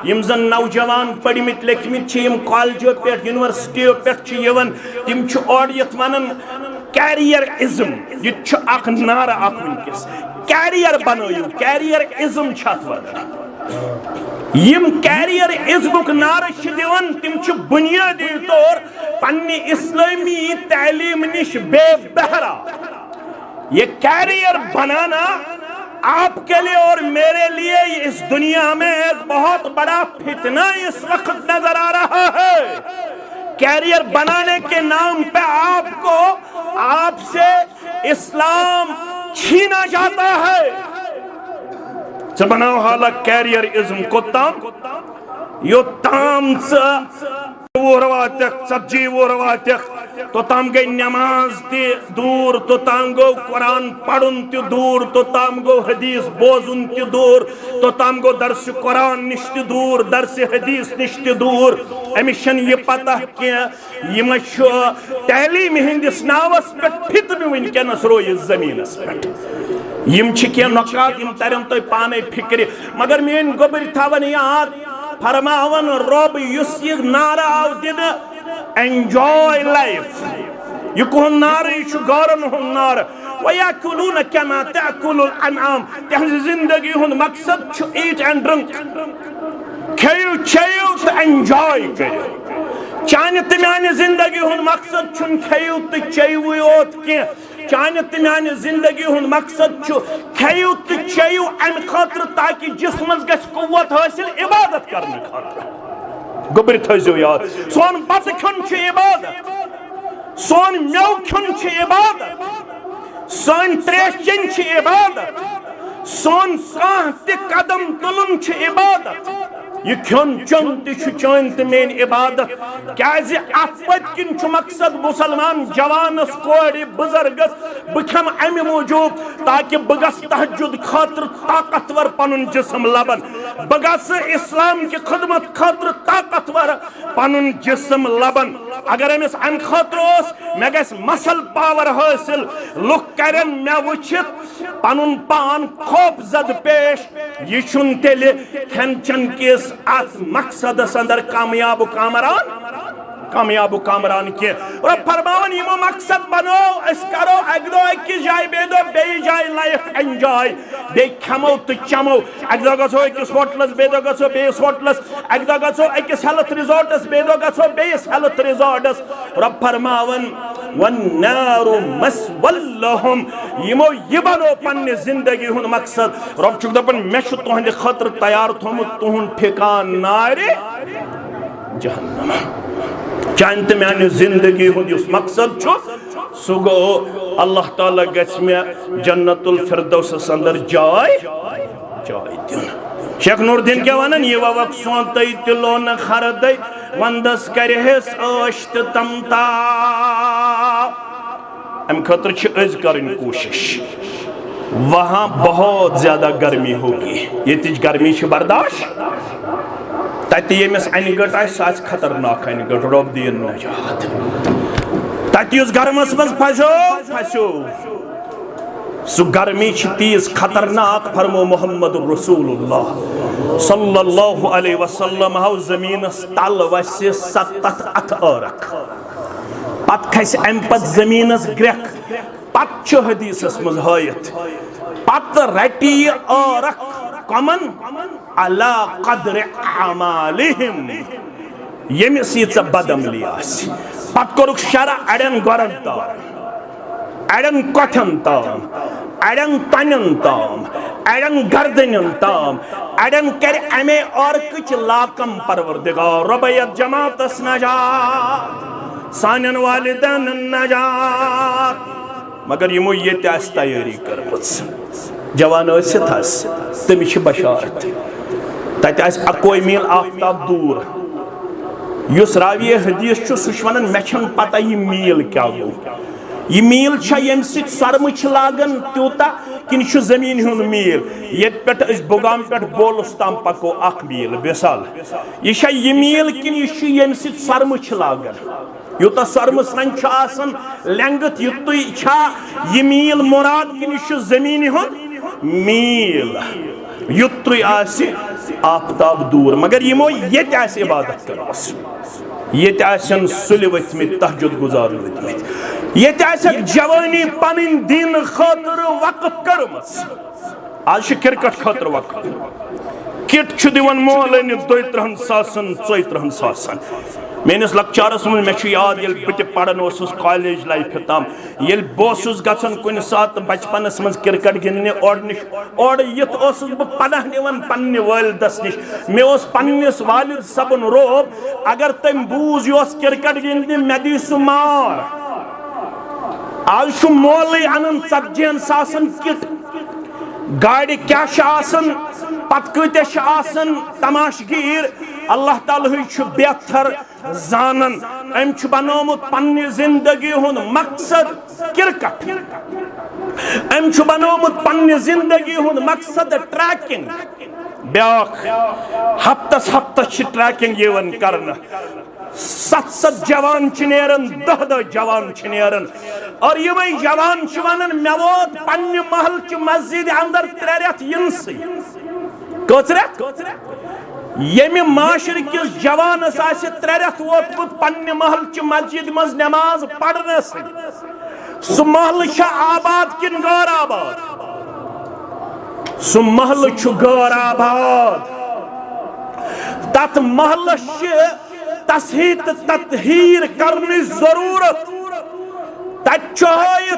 यम जन नौजवान पढ़मित लिखमित कॉलेजों पे यूनिवर्सिटियों पे तम और ये वन कैरियरिज्म। यह नारा वनकस कैरियर बनयु, कैरियरिज्म यम कैरियरिज्मुक नारा दिवन। तम बुनियादी तौर पन्ने इस्लामी तालीम निश बेबहरा। ये कैरियर बनाना आपके लिए और मेरे लिए इस दुनिया में एक बहुत बड़ा फितना इस वक्त नजर आ रहा है। कैरियर बनाने के नाम पे आपको आपसे इस्लाम छीना जाता है। बनाओ हाला कैरियरिज्म को ताम यो ताम वो रवातक सब्जी वो रवातक तोताम गई नमाज ते दूर, तोताम गो कुरान पढ़ुन ते दूर, तोताम गो हदीस बोजुन ते दूर, तोताम गो दर्स कुरान निश ते दूर, दर्स हदीस निश ते दूर। अमिस ये पता कह यम तहलीम हंदिस नावस पे फितन वनकस रोज जमीनस पे। यम कह नुकात यम तरन तुम पाने फिक्र, मगर मेन गोबर थवन याद फरमावन रब युस ये नारा आव दिन एंजॉय लाइफ, यह कुहन नार यह गौरन हुन नार। वयाकुलून कमा ताकुलुल अनआम, तहज जिंदगी हुन मकसद ईट एंड ड्रिंक, खेयु चेयु तो एंजॉय करो। चान तो माने जिंदगी हुन मकसद छुन खेयु तो चेयु योत कह, चान तो माने जिंदगी हुन मकसद छु खेयु तो चेयु अम खातिर ताकि जिस्मस गछ कुव्वत हासिल इबादत करने खातिर। गोबर थो याद, सोन बत खुन इबादत, सोन मेव खुन इबादत, सोन त्रेश चन इबादत, सोन कह त कदम तुलन इबादत। यह खुन चन तान तो मेन इबादत, क्या पत्किन मकसद मुसलमान जवानस कोर बुजुर्गस बह खम अमि मूजूब ताकि बह गस तहज्जुद खातिर ताकतवर पन जिस्म लबन, बह गस इस्लाम की खदमत खातिर ताकतवर पन जिस्म लबन। अगर अमिस अम खातिर मे गस मसल पावर हासिल, लुक करन मे वुचित पन पान खौफ जद पेश, यह तेल खेन चन किस अत मकसदस अंदर कामयाब कामरान के फरमान यमो मकसद बनो करो अक दो अकिस जाय बे दो बे जाय लाइफ एंजॉय, बे खमो तो चमो, अक दो गो अकिस होटलस बे दो गो बेस होटलस, अक दो गो अकिस हेल्थ रिजॉर्टस बे दो गो बेस हेल्थ रिजॉर्टस। रब फरमावन वन्नारु मस्वल्लहुम, यमो यह बनो पन्ने जिंदगी हुन मकसद। रब चुक दपन मे छु तुहंद खतर तैयार थोमुत तुहुंद ठिकान नारे जहन्नम। चान तो माने जिंदगी हुंद युस मकसद छु सु गो अल्लाह ताला गछ में जन्नतुल फिरदौस अंदर जाय दिन। शेख नूरुद्दीन क्या वनन ये वक सोत तिलो न खरद वंदस करहस अश्त तमता, अम खतर करन कोशिश। वहां बहुत ज्यादा गर्मी होगी, ये गर्मी बर्दाश्त, तत यमिस अनगट आ खतरनाक अनगट, रब दिन नजात। तत गर्मस मज फसो सु गर्मी तीज खतरनाक, फरमो मोहम्मद रसूलुल्लाह सल्लल्लाहु अलैहि वसल्लम हाउ जमीनस तल वस 7 अथ अरक, पत खस अम पत जमीनस ग्रेख, पत हदीसस मज हायत, पत रटी अरक कमन अला कद्र अमालिहिम, यमिस ये बदमली आस। पत कोरुक शरा अड़न गोरन ताम, अड़न कथन ताम, अड़न तनन ताम, अड़न गर्दन ताम, अड़न कर अमे और कुछ लाकम परवरदिगार रबयत जमातस नजात, सानन वालिदन नजात। मगर यमो ये तैयारी करमस, जवान तमिस बशारत, तत अकोई मील आफ्ताब दूर, युस रावी हदीस सह वन मे पता यह मील क्या गो, यह मील यम सरम लागन तूता किन जमीन हुन मील, ये पे बुगाम पे बोलस तम पको 1 मील मिसाल, यह मील किन यम सरम लागन, यूत सरमस रंग लेंगत युत यह मील मुराद किन जमीन हुन मील, युत आफ्ताब दूर। मगर यमो ये इबादत करमस, ये सुल वथमित तहज्जुद गुजार वथमित, ये जवानी पन दीन खातिर वक़्त करमस। आज क्रिकेट खातिर वक़्त, किट दिवन मोल 32,000 34,000। मेनिस लक्चारस मज मे याद ये बह पढ़ान कॉलेज लाइफ तम, ये बस गन कुन सात बचपनस मज क्रिकेट गिंदने और यथ बह पनाह निवन पन्ने वालिदस निश, मे पन्निस वालिद सबन रोब अगर तम बूज यह क्रिकेट गिंदने मे दी सह मार। आज मोल अन 40,000 किट, गाड़ी क्या पत कत तमाशगीर अल्लाह ताला बेहतर जानन अम बनोमुत पन्ने जिंदगी हुंद मकसद क्रिकेट अम बनोमुत पन्ने जिंदगी हुंद मकसद ट्रैकिंग ब्याख हफ्तस ट्रैकिंग यवन करना 7 जवान नेरन 10 जवान नेरन और ये जवान वन मे वोत पन्ने महल च मस्जिद अंदर 3 रेत यिनसै कच रेत यमि माशर किस जवानस 3 रेत वोतमुत पन्ने महल च मस्जिद मज नमाज पढ़नस सु महल आबाद किन गैर आबाद सु महल गैर आबाद तथ महल तसहीत तत्हीर करने जरूरत तय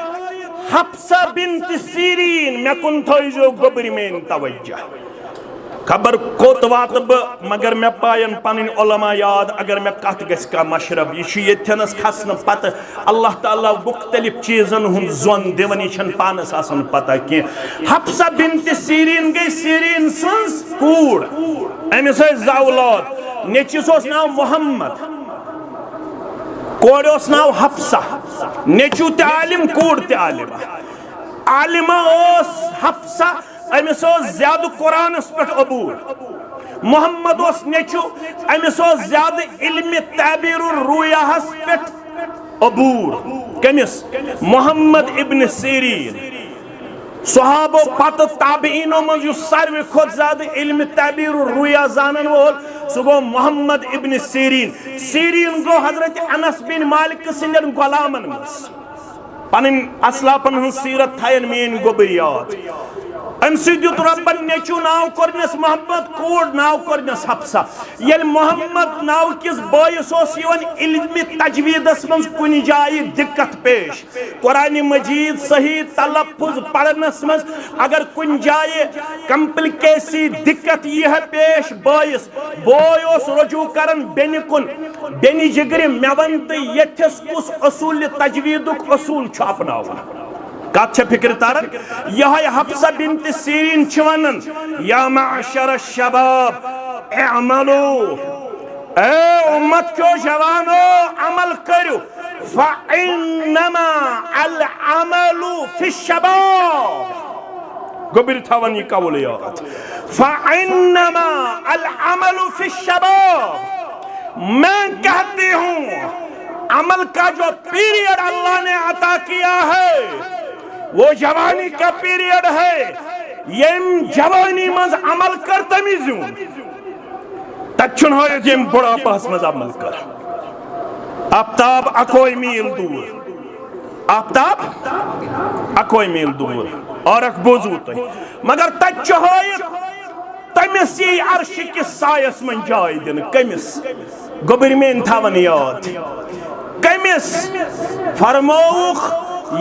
हफ्सा बिन्त सीरीन मे कुन थो गोबर मेन तवज्जो खबर कोत वात बह मगर मे पायन पन उलमा याद अगर मे कत गस का मशरब यह खसन पत अल्लाह ताला मुख्तलिफ चीजन हुंद जोन दिवन यह पानस आसन पता कह हफ्सा बिन्त सीरीन गई सीरीन सज कूड़ अमिस औलाद नेचिस नाव मोहम्मद कोर नाव हफ्सा नेचू तालिम कूड़ तालिम आलिमा हफ्सा अमिस ज्यादा कुरानस पे अबूर मोहम्मद नेचू अमिस ज्यादा इल्म ताबीर रूयाहस पे अबूर कमिस मोहम्मद इब्न सीरीन सहाबो पत ताबीनो मज सारवे खोत ज्यादा इल्म ताबीर रूया जानन वोल सो गो मोहम्मद इब्न सीरीन सीरीन गो हजरत अनस बिन मालिक सिंदन गुलामन मस पन असलापन हन सीरत थायन मेन गोबर याद अम दुत रब्बन नेचू नाव करनस मोहम्मद कूड़ नाव करनस हफ्सा ये मोहम्मद नाव किस बयस इल्म तजवीदस मज कुन जाय दिक्कत पेश कुरान मजीद सही तलफ्फुज पढ़नस मज अगर कुन जाय कम्प्लिकेसी दिक्कत यह पेश बयस बोय रजू करन बेनि कुन बेनि जिगर मे वन तो यथस कुस असूल तजवीदुक असूल अपनावन कत फिक्र तरन यह हफ्सा बिन्त सीरीन वनन या माशर शबाब अमलो ए उम्मत क्यों जवानो अमल करो फ़इन्नमा अल अमलु फि शबाब गोबिर थवन ये कौल याद फ़इन्नमा अल अमलु फि शबाब मैं कहती हूँ अमल का जो पीरियड अल्लाह ने अता किया है वो जवानी का पीरियड है यम जवानी मज अमल कर तमी जून तछन हो यम बुढ़ापस मज अमल कर आफ्ताब अकोई मील दूर आफ्ताब अकोई मील दूर और अख बोजू तुम मगर तच हो तमिस ये अर्श किस सायस मन जाय दिन कमिस गोबर मेन थवन याद कमिस फरमौख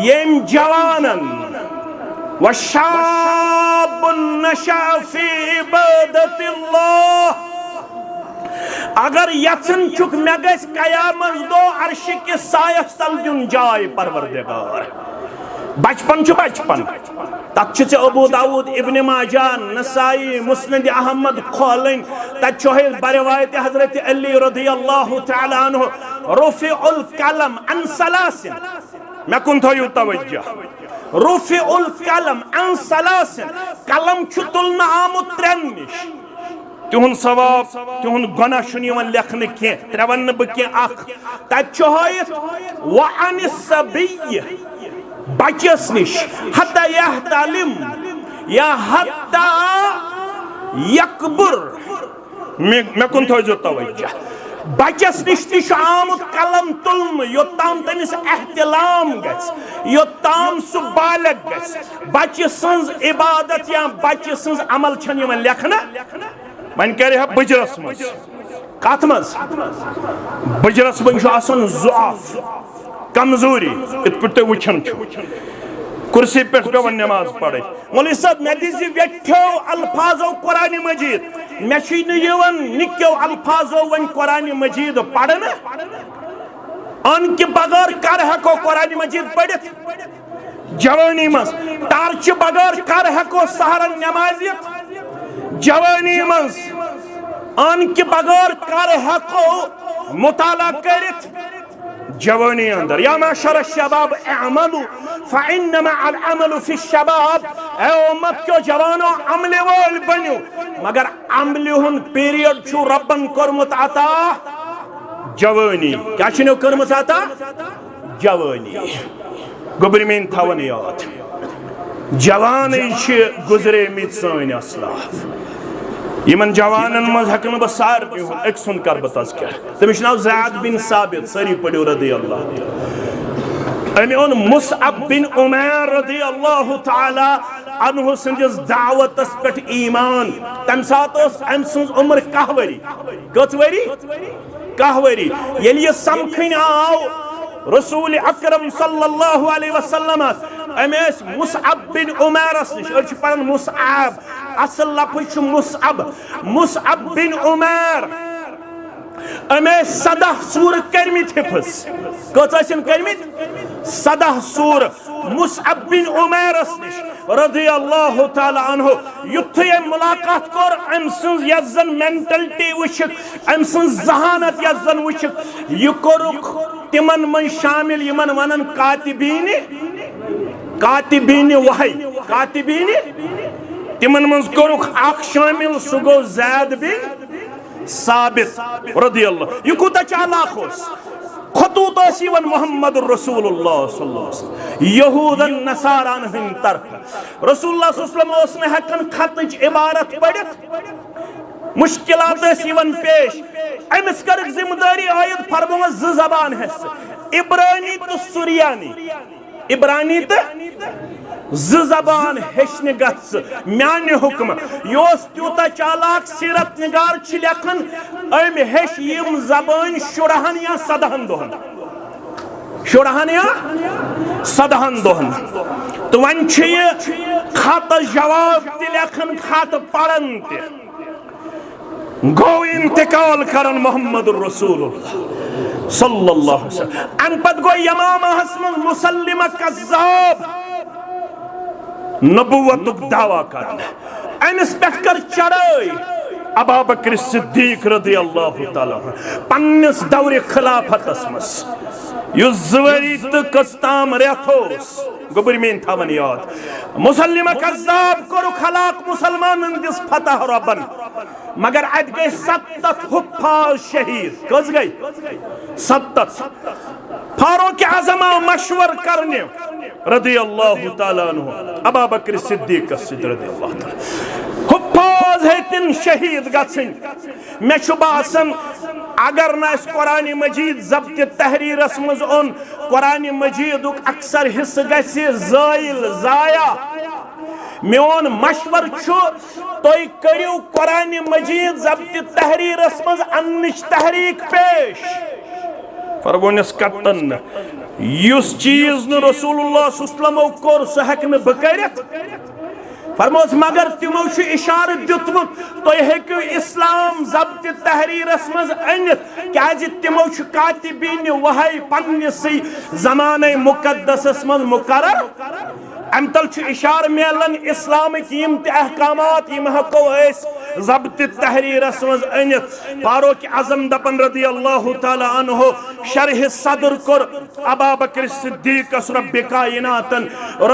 यम जवानन वशाबुन नशा फी इबादतिल्लाह अगर यचन चुक मे गस कयामत दो अर्श के सायस तल दिन जाय परवरदिगार बचपन छु बचपन तक छु अबू दाऊद इब्न माजा नसाई मुस्नद अहमद खोलन तक है बरवायत हजरत अली रदियल्लाहु तआला अन्हु रुफिउल कलम अन सलासिन मैं कुन थो तवज्जो रुफिउल कलम अन सलासिन कलम छु तुलना आमुत 3 निश तुहन सवाब तुहन गुना शुन लेखन के त्रेवन बह तक व अन सबी बचस निश हत्ता यहतलिम या हत्ता यकबुर मे कुन थो तवज्जो बचस निश आमुत कलम तुलन योताम तमिस एहतलाम योताम सु बालग बच्चे सज इबादत या बच्चे सज अमल छन लेखना वन कर बजरस मज कत मज बजरस मज ज़ुआफ कमजोरी इत पे तुम वुचान कुर्सी पे पेवन नमाज पढ़ मौलवी साहब मे दी वेठो अल्फाजो कुरान मजीद मे निक्यो अल्फाजो वन कुरान मजीद पढ़न अन के बगैर कर हको कुरान मजीद पढ़ित जवानी मज टार्च बगैर कर हको सहरन नमाज जवानी मज अन के बगैर कर हको मुताला करित जवानी अंदर या माशर शबाब अमलु फइन्नमा अल अमलु फि शबाब ए उम्मत क्यों जवानो अमले वाल बनो मगर अमले हुन पीरियड छु रब्बन करमत अता जवानी क्या छिनो करमत अता जवानी गोबरमेन थावन याद जवान गुजरे मित सन असलाफ यमन जवानन मज हकन बह सार एक सुन कर बह तज़किर तमिस नाव ज़ैद बिन साबित सरी पढ़ो रदी अल्लाह अमे ओन मुसअब बिन उमैर रदी अल्लाह तआला अन्हु संदिस दावतस पेट ईमान तम सात अम सज उम्र कहवरी कत वरी कहवरी यलि ये समखन आव रसूल अकरम सल्लल्लाहु अलैहि वसल्लम अमेस मुसअब बिन उमैरस निश अछ पढ़न मुसअब असल लफ्ज मुसअब मुसअब बिन उमैर अमेस 17 सूर करमित हिफज कत करमित 17 सूर मुसअब बिन उमैरस निश रज़ी अल्लाह तआला अन्हु युथे मुलाकात कर अम सज यजन मेंटलिटी वुचिक अम सज जहानत यजन वुचिक यह कोरुक तिमन मन शामिल यमन वनन कातिबीन वही कातिबीन तिमन मन कोरुक अख शामिल सु गो ज़ैद बिन साबित रज़ी अल्लाह यह कुता चालाक होस खतूत वन मोहम्मद रसूलुल्लाह सल्लल्लाहु अलैहि वसल्लम यहूदन नसारान हिंद तरफ रसूलुल्लाह सल्लल्लाहु अलैहि वसल्लम हकन खतच इबारत पढ़ित मुश्किलात यवन पेश अमिस कर जिम्मेदारी आयद फरमो ज जबान हस इब्रानी तो सुरियानी इब्रानी तो ज जबान हेचन गत्स म्याने हुक्म योस त्यूता चालाक सीरत निगार छ लेखन अम हेच यम जबान शुरहन या सदहन दोहन शुरहन या सदहन दोहन तो वन छ खत जवाब त लेखन खत पढ़न त गो इंतकाल करन मोहम्मद रसूलुल्लाह सल्लल्लाहु अलैहि वसल्लम अन पद गो यमामा हसन मुसल्लिम कज़्ज़ाब नबुवतुक दावा करन अमिस पेट कर चढ़ाई अबू बकर सिद्दीक रज़ी अल्लाह तआला पन्निस दौर खिलाफतस मस युज़वरी त कस्ताम रेथोस गोबरमेन थावन याद मुसल्लिम कज़्ज़ाब करो खलाक मुसलमानन दिस फतह रबन मगर अद गई 70 हुफ्फाज शहीद कस गई 70 फारूक आज़म मशवर करने रज़ी अल्लाह तआला अन्हु अबू बकर सिद्दीक रज़ी अल्लाह तआला हुफ्फाज हेतिन शहीद गछन मे छु बासन अगर न कुरान मजीद जब्त तहरीरस मज ओन कुरान मजीद अक्सर हिस्स गछि ज़ाइल ज़ाया मेन मशवर छु तुम करियो कुरान मजीद जब्त तहरीरस मज अन्निच तहरीक पेश फरमोनिस कतन युस चीज न रसूलुल्लाह सल्लल्लाहु अलैहि वसल्लम कोर सह हेक न बह करित फरमोस मगर तिमो छु इशारा दितमुत तुम हेक्यो इस्लाम जब्त तहरीरस मज अनित क्याज तिमो छु कातिबीन वही पन्निसै ज़माने मुकद्दसस मज मुकर्रर अम तल इशार मिलन इस्लामिक यम त अहकामात यम हको जब्त तहरीरस मज अनित फारूक आज़म दपन रज़ी अल्लाह तआला अन्हु शरह सदर कर अबू बकर सिद्दीक रब्बे कायनातन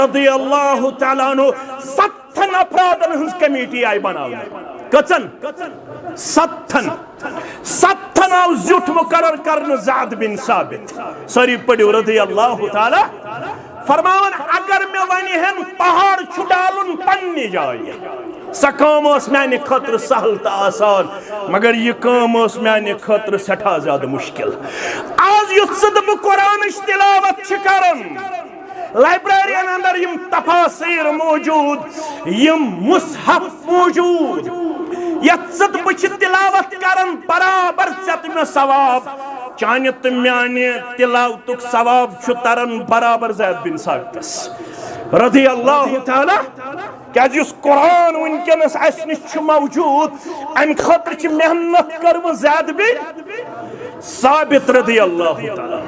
रज़ी अल्लाह तआला अन्हु 7 अफरादन हंस कमेटी आई बनावने कचन 7 आव जुट मुकर्रर करन ज़ैद बिन साबित सरी पढ़ो रज़ी अल्लाह तआला फरमान अगर मे वनी हन पहाड़ छुडालुन पन्नी जाय स काम माने खतर सहल तो आसान मगर यह काम माने खतर सठा ज्यादा मुश्किल आज युथ बह कुरान तिलावत करन लाइब्रेरियन अंदर यम तफासीर मौजूद यम मुसहफ मौजूद यथ बह तिलावत करन बराबर चत मे सवाब चाने तो म्याने तिलावतुक सवाब छु तरन बराबर ज़ैद बिन साबितस रज़ी अल्लाह तआला क्या उस कुरान वनकस अस निश मौजूद अम खतर च मेहनत कर्म ज़ैद बिन साबित रज़ी अल्लाह तआला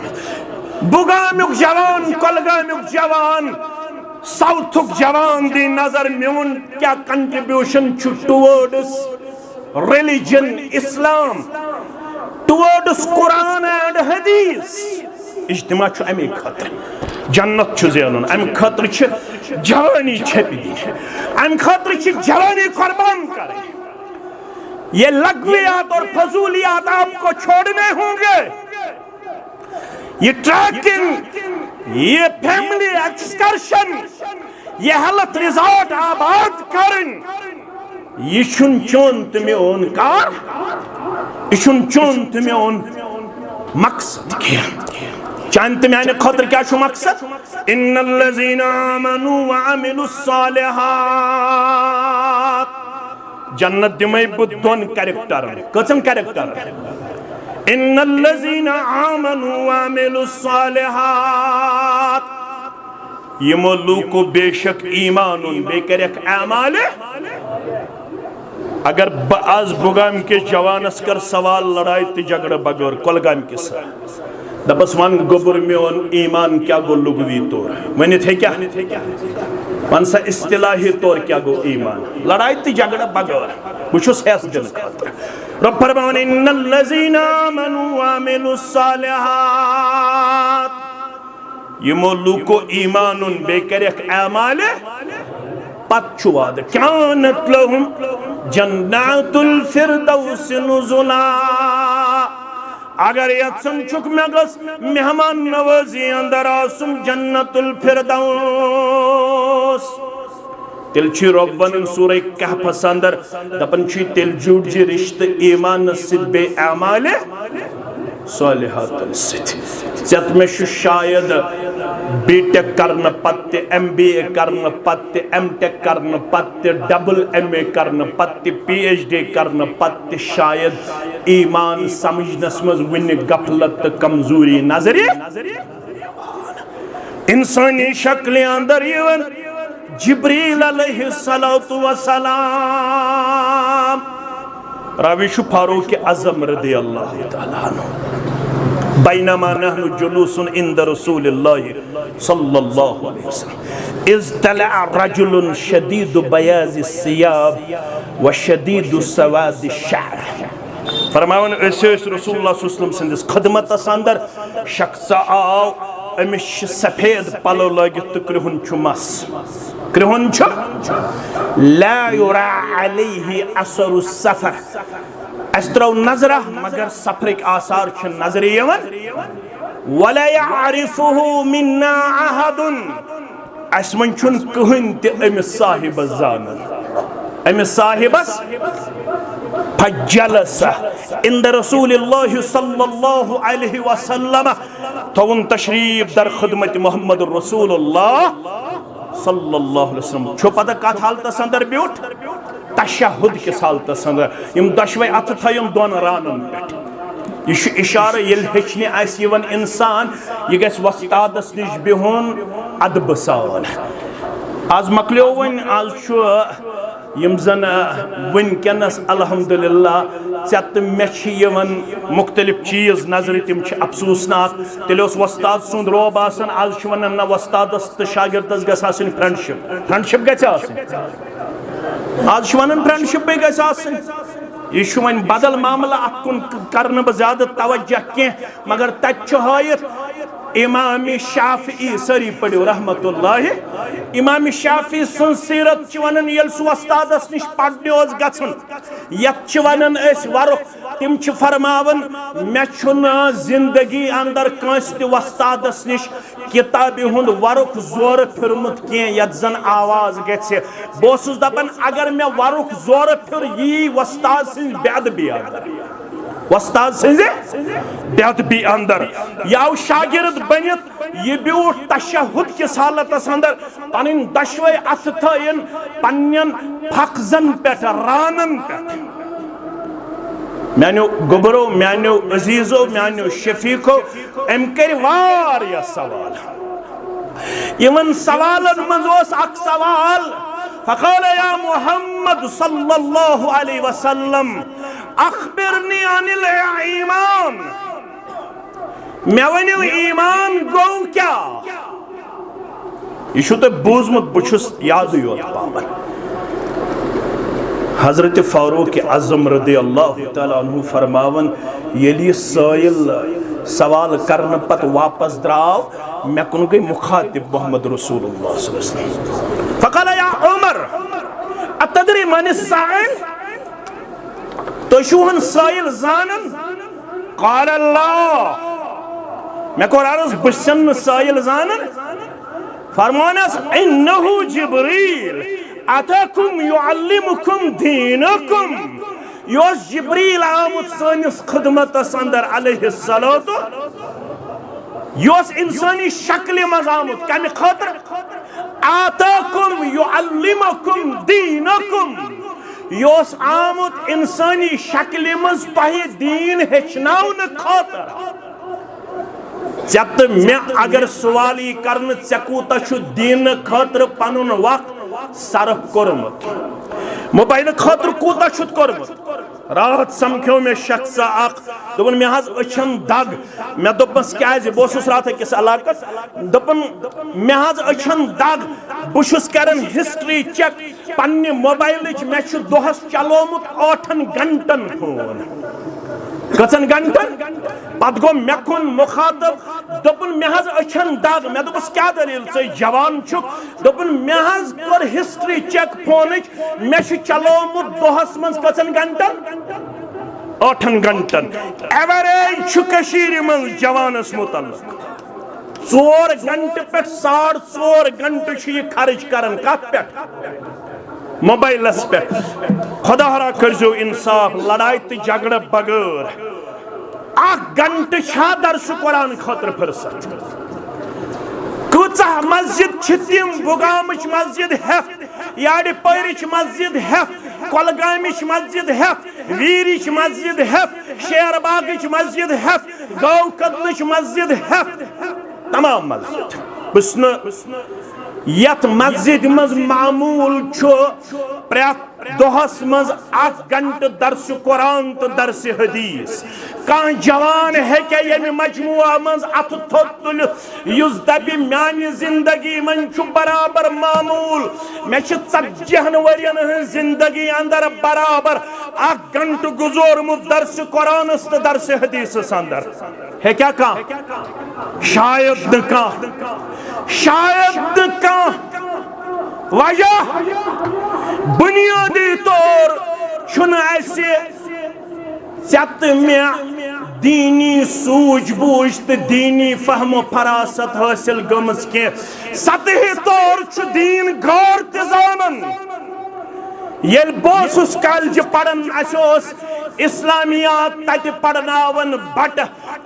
बुगामुक जवान कोलगामुक जवान साउथुक जवान दी नजर मेन क्या contribution towards religion Islam, towards Quran and हदीस। इज्तिमा अमे खतर जन्नत ज़ेन, अमे खतर जवानी छपी दी, अमे खतर जवानी कुर्बान करें। ये लघवियात और फजूलियात आपको छोड़ने होंगे। ये ट्रैकिंग, ये फैमिली एक्सकर्शन, ये हेल्थ रिजॉर्ट आबाद करें, ये चोन तुम कार, ये चोन तुम मकसद क्या चाहे तुम्हारे खतर क्या मकसद? इन्नल्लज़ीना आमनू व अमिलुस्सालिहात, जन्नत दिमै बुद्धन कैरेक्टर कचन कैरेक्टर। इन्नल्लज़ीना आमनू व अमिलुस्सालिहात, यमो लूको बेशक ईमान बेकरक अमाल। अगर आज बुगाम के जवानस कर सवाल लड़ाई तो झगड़ बगैर कोलगाम के साथ दपस वन गोबर मेन ईमान क्या गो लुगवी तौर वन थे क्या वन सा इस्तिलाही तौर क्या गो ईमान? लड़ाई तो झगड़ बगैर बुशुस हैस दिन खातिर रब फरमान इन्नल्लज़ीना आमनू व अमिलुस्सालिहात, यमो लूको ईमान बेकरक अमाल पछुवाद कानत लहुम जन्नतुल फिरदौस नुज़ुला। अगर यत्सन चुक मगस मेहमान नवाजी अंदर आसुम जन्नतुल फिरदौस तिल छि रब्बन सूरह कहफ अंदर दपन छि तिल जुड़ जि रिश्ते ईमान सिद बे अमाल सालिहात सिद में शायद बीटेक करने पत्ते MBA करने पत्ते MTech करने पत्ते AA करने पत्ते PhD करने पत्ते शायद ईमान समझनस मज वन गफलत कमजोरी नजरी इंसानी शक्ल अंदर यवन जिब्रील अलैहिस्सलातु वस्सलाम राविश फारूक आज़म रज़ियल्लाहु ताला अन्हु बैनमा नहनु जुलूसन इंद रसूलिल्लाहि सल्लल्लाहु अलैहि वसल्लम इज़ तलअ रजुलन शदीदु बयाज़ि सियाब व शदीदु सवादि शअर। फरमावन ऐसे रसूलुल्लाह सल्लल्लाहु अलैहि वसल्लम सिंदिस खिदमत अंदर शख्स आओ अमिश सफेद पलो लगित कृहुन चुमस कृहुन छु ला युरा अलैहि असरु सफर अस्त्रौ नजरा मगर सफर आसार छ नजर यवन वला यारिफुहु मिन्ना अहदुन असमन छुन कहन ते अमिस साहिब जानन अमिस साहिबस फजलस इंद रसूलिल्लाहि सल्लल्लाहु अलैहि वसल्लम तवन तशरीफ दर खिदमत मोहम्मद रसूलुल्लाह सल्लल्लाहु अलैहि वसल्लम छो पता कत हालतस अंदर ब्यूट तशहुद के हालतस अंदर यम दशवे अथ थयम दोन रानन पेट यह इशारा येल हेचने आस यवन इंसान यह गस वस्तादस निश बिहुन अदब सान। आज मकलियो वन आज छु यम जन वनकनस अल्हम्दुलिल्लाह चत मे यवन मुख्तलिफ चीज नजर तिम अफसोसनाक तेल वस्ताद सुंद रोब आसन आज वन ना वस्तादस तो शागिर्दस गस आसन फ्रेंडशिप फ्रेंडशिप गस आसन आज वन फ्रेंडशिप पे गस आसन यह वन बदल मामला अत कुन करन ब ज्यादा तवज्जो कह मगर तत हायत इमाम शाफी सरी पढ़ो रहमतुल्लाह इमाम शाफी सुन सीरत वन ये वस्तादस निश पढ़ने गन यत वन वरुख तिम फरमावन मे जिंदगी अंदर कंस त वस्तादस निश किताबि हुंद वरुख जोर फिरमुत कह यत जन आवाज गि बस दपान अगर मे वरुख जोर फिर यी वस्ताद सिंह बेअदबी अंदर वस्ताद सिंह बेअदबी अंदर याव शागिर्द बनित यह ब्यूट तशहुद किस हालतस अंदर पन दशवे अथ थयन पन्न फखजन पे रानन पे मानो गोबरो मानो अजीजो मानो शफीको अम कर वारिया सवाल यमन सवालन मज अख सवाल फ़क़ाल या मुहम्मद सल्लल्लाहु अलैहि वसल्लम अख़बिरनी अनिल ईमान मे वनियो ईमान गो क्या यह तो बोजमुत बुछुस याद योत पावन हजरत फारूक आजम रदी अल्लाह तआला अन्हु फरमावन यदि साइल सवाल करने पत वापस द्राव मैं कुन गई मुखातिब मोहम्मद रसूलुल्लाह सल्लल्लाहु अलैहि वसल्लम फक़ाल या उमर अतदरी मन साइल तो शुहन साइल जानन क़ाल अल्लाह मैं को अर्ज बसन साइल जानन फरमानस इन्नहु जिब्रील अताकुम युअल्लिमुकुम दीनकुम योस जिब्रील आमुत सानिस खिदमतस अंदर अलैहिस्सलातु योस इंसानी शक्ल मज आमुत कम खतर आताकुम युअल्लिमुकुम दीनकुम योस आमुत इंसानी शक्ल मज तोह दीन हेचनावन खतर जब मैं अगर सवाली करन चे कूता दीन खतर पनुन वक्त सरफ कोरमुत मोबाइल खतर कूता कोरमुत रात समख्यो में शख्स दोपन मे हज अछन दग मे दोपस क्या बहुत रात किस इलाकस दोपन मे हज अछन दग बहुत कर हिस्ट्री चेक पन्ने मोबाइल मे दोहस चलोमुत 8 घंटन फोन कचन घंटन पत गो मे कुन मुखातब दोपन मे हज अछन दाग मे दोपस क्या दलील से जवान छुक दोपन मे हज कर हिस्ट्री चेक फोन मे चलोमुत दोहस मज कचन घंटन 8 घंटन एवरेज कशीर मज जवानस मुतल्लक 4 घंटे पे 4.5 घंटे खर्च करन कत पे मोबाइलस पे खुदा कर इंसाफ लड़ाई तो झगड़ बगैर 1 घंटे दर्स कुरान खतर फुर्सत कूचा मस्जिद छितिम बुगामच मस्जिद हेफ यार पैरिच मस्जिद हेफ कोलगामिच मस्जिद हेफ वीरिच मस्जिद हेफ शेरबागिच मस्जिद हेफ गौ कदलच मस्जिद हेफ तमाम मस्जिद बुस्न यत मस्जिद मज मामूल प्रत दोहस मज 1 घंटे दर्स कुरान तो दर्स हदीस कह जवान हे मजमुआ मज अथ थोत तुल दपि म्यान जिंदगी मन बराबर मामूल मे 40 वरियन जिंदगी अंदर बराबर 1 घंटे गुजोरमुत दर्स कुरान तो दर्स हदीस अंदर है क्या कह शायद वजह बुनियादी तौर दीनी सूझ बूझ तो दीनी फहम फरासत हासिल गमस के सतही तौर दीन गौर तजानन ये बोस कॉलेज पढ़न इस्लामियात तत पढ़नावन बट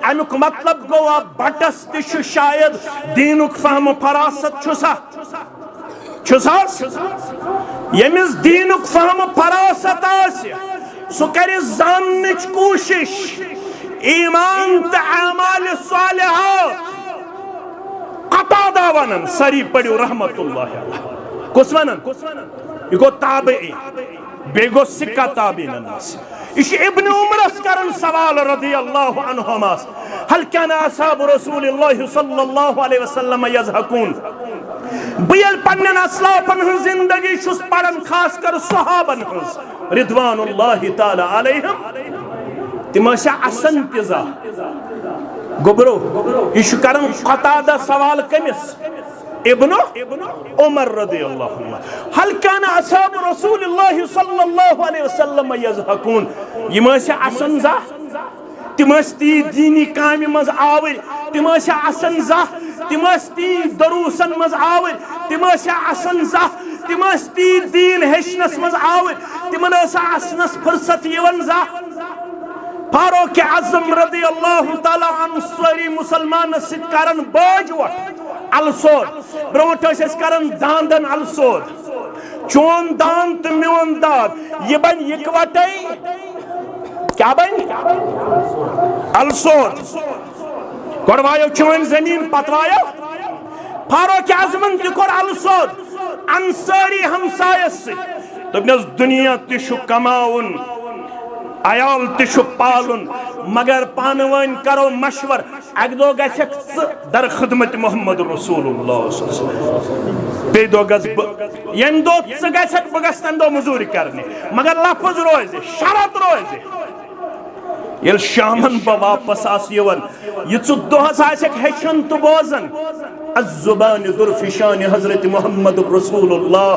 अमुक मतलब गो बटस तु शायद दीनुक फहम फरासत यमिस दीनुक फहम फरासत सह कर जानच कोशिश ईमान तो अमाल सालिहात कतादा वनन सरी पढ़ो रहमतुल्लाह अलैह कुस वनन यह गो ताबई बे गो सिक्का ताबीन इब्न उमरस करन सवाल रदी अल्लाह अन्हुमास हल कान असहाब रसूलुल्लाह सल्लल्लाहु अलैहि वसल्लम यज़हकून बियल पन्नन असलाफन हन जिंदगी छुस पढ़न खास कर सहाबन हन रिदवानुल्लाह ताला अलैहिम तिमशा असन तिजा गोबरो इश करन कतादा सवाल कमिस इब्न उमर रदियल्लाहु अन्हु हल कान असहाब रसूलुल्लाह सल्लल्लाहु अलैहि वसल्लम यज़हकून यम असन जा तिम ती दीनी कामि मज आवर तिम असन जा तिम ती दरूसन मज आवर तिम असन जा तिम ती दीन हेचनस मज आवर तिमन असनस फुर्सत यवन जा फारूक आजम रदियल्लाहु ताला अन्हु सारी मुसलमान सित करन बाजवट अलसोद ब्रोट करन दांदन अलसोद चोन दान तो मोन दाद यह बन इकवटे क्या बन अलसोद गोड़वायो चोन जमीन पतवायो फारूक आजमन तोर अलसोद अंसारी हमसायस दुनिया तिशु कमाउन आयाल तिशु पालुन मगर पानवन करो मशवर अक दो गछक दर खिदमत मोहम्मद रसूलुल्लाह बे दो गज यन दो गछक बगस तन दो मजूरी करने मगर लफ्ज रोजे शरत रोजे ये शामन बा वापस आस यवन ये दोहस आसक हेचन तो बोजन अज़्ज़ुबान दुरफिशान हज़रत मोहम्मद रसूलुल्लाह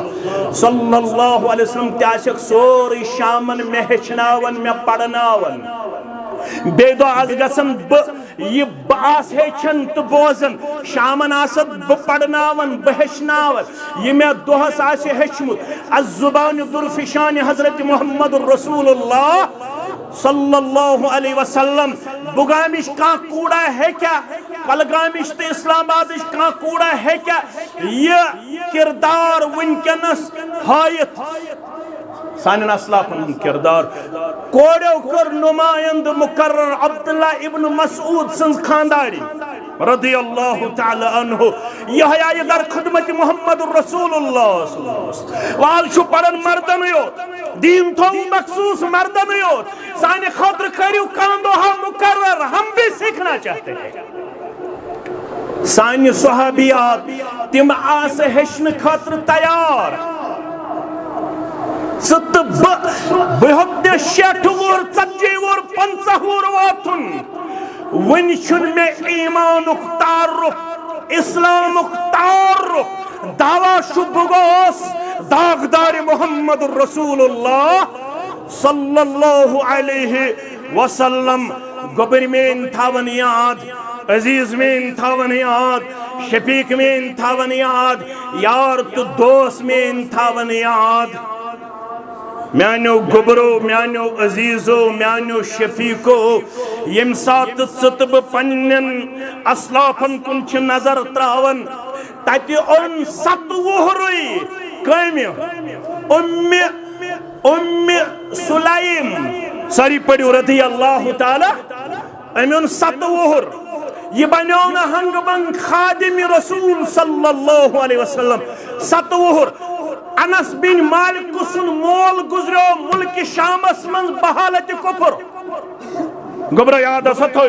सल्लल्लाहु अलैहि वसल्लम त्याशक सोरी शामन में हेचनावन में पढ़नावन बेदो आज गसन ये बास हेचन तो बोजन शामन आसद ब पढ़नावन ब हेचनावन ये मैं दोहस आसे हेचमुत अज़्ज़ुबान दुरफिशान हज़रत मोहम्मद रसूलुल्लाह सल्लल्लाहु अलैहि वसल्लम बुगामिश का कूड़ा है क्या कलगामिश तो इस्लामाबादिश का कूड़ा है क्या ये किरदार वनकनस हायत सानिन असलाफन किरदार कोड़ो कर नुमाइंद मुकर्रर अब्दुल्ला इब्न मसऊद सन्स खानदारी रदी अल्लाह ताला अन्हु यह आय दर खिदमत मोहम्मद रसूलुल्लाह वाल छु पड़न मर्दन यो दीन थो मखसूस मर्दन यो साने खतर करियो कांदो हा मुकर्रर हम भी सीखना चाहते हैं साने सहाबियात तिम आस हेशन खतर तैयार सत बहत्ते 60 वोर 40 वोर 50 वोर वातुन वन छुन में ईमानुक तारुफ इस्लामुक तारुफ दावा शुभगोस दागदार मोहम्मद रसूलुल्लाह सल्लल्लाहु अलैहि वसल्लम गोबर में थावन याद अजीज में थावन याद शफीक में थावन याद यार तो दोस्त में थावन याद म्यानो गुबरो म्यानो अजीजो म्यानो शफीको यम सात सतब पन्नन असलाफन कुछ नजर त्रावन तति उन 7 वोहरुई कमि उम्मे सुलाइम सारी पढ़ो रदी अल्लाह ताला अमिन 7 वोहर ये बनो न हंगबंग खादिम रसूल सल्लल्लाहु अलैहि वसल्लम 7 वोहर अनस बिन मालिक कुसन मोल गुजरो मुल्क शामस मन बहालत कुफर गोबर याद थो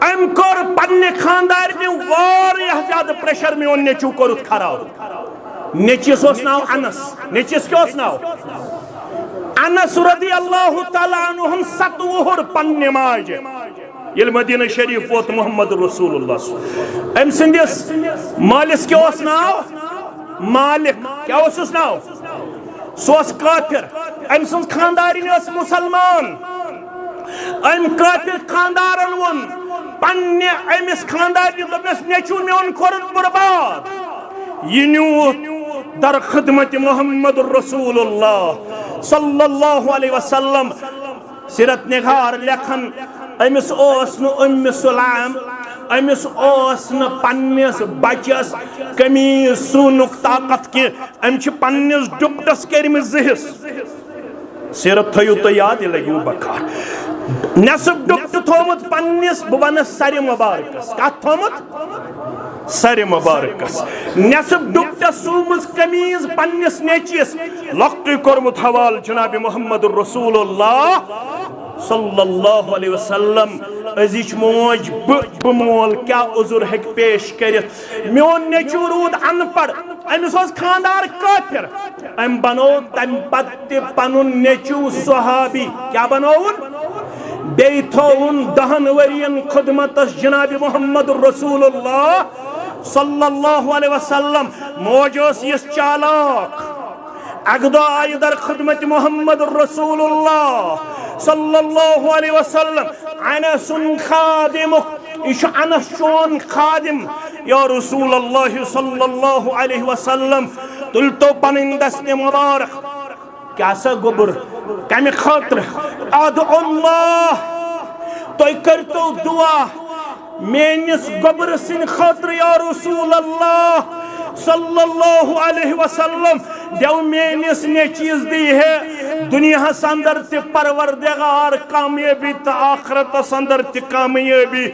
अम कर पन्ने खानदार में वारिया ज्यादा प्रेशर में नेचू कोरुत खराब नेचिस नाव अनस नेचिस क्या नाव अनस रदी अल्लाह ताला अन्हु 7 वोहर पन्ने माज ये मदीना शरीफ वोत मोहम्मद रसूलुल्लाह अम सिंदिस मालिस क्या नाव मालिक क्या उस नाव सोस काफिर अम सुन खानदारी मुसलमान अम काफिर खानदारन वन पन्ने अमिस खानदारी दोपस नेचू मेन कोर बर्बाद ये न्यू दर खिदमत मोहम्मद रसूलुल्लाह सल्लल्लाहु अलैहि वसल्लम सिरत निगार लेखन अमिस ओस नु उम्मे सुलाम अमिस ओस न पन्निस बचस कमीज सुनुक ताकत के अम छ पन्निस डुपटस करम जहिस सिरत थयु तो याद लग्यू बकार नसब डुपट थोमत पन्निस बवन सर मुबारकस का थोमत सर मुबारकस नसब डुपटस सुमुस कमीज पन्निस नेचिस लक्ति कोरमुत हवाल जनाब मोहम्मद रसूलुल्लाह सल्लल्लाहु अलैहि वसल्लम अजिच मोज बमोल क्या उजुर हेक पेश करित मोन नेचू रूद अनपढ़ अमिस खानदार काफिर अम बनो तम पत्ते पनुन नेचू सहाबी क्या बनोन बे थोन 10 वरियन खिदमत जनाब मोहम्मद रसूलुल्लाह सल्लल्लाहु अलैहि वसल्लम मोजोस यस चालाक अगदो आय दर खिदमत मोहम्मद रसूलुल्लाह सल्लल्लाहु अलैहि वसल्लम अनस खादिमुक इश अनस शोन खादिम या रसूल अल्लाह सल्लल्लाहु अलैहि वसल्लम तुल तो पनिन दस्ते मुबारक क्या सा गुबर कम खातर अद अल्लाह तो करतो दुआ मेनिस गुबर सिन खातर या रसूल अल्लाह सल्लल्लाहु अलैहि वसल्लम देव मेनिस ने चीज दी है दुनिया संदर ते परवरदिगार कामयाबी तो आखरत संदर ते कामयाबी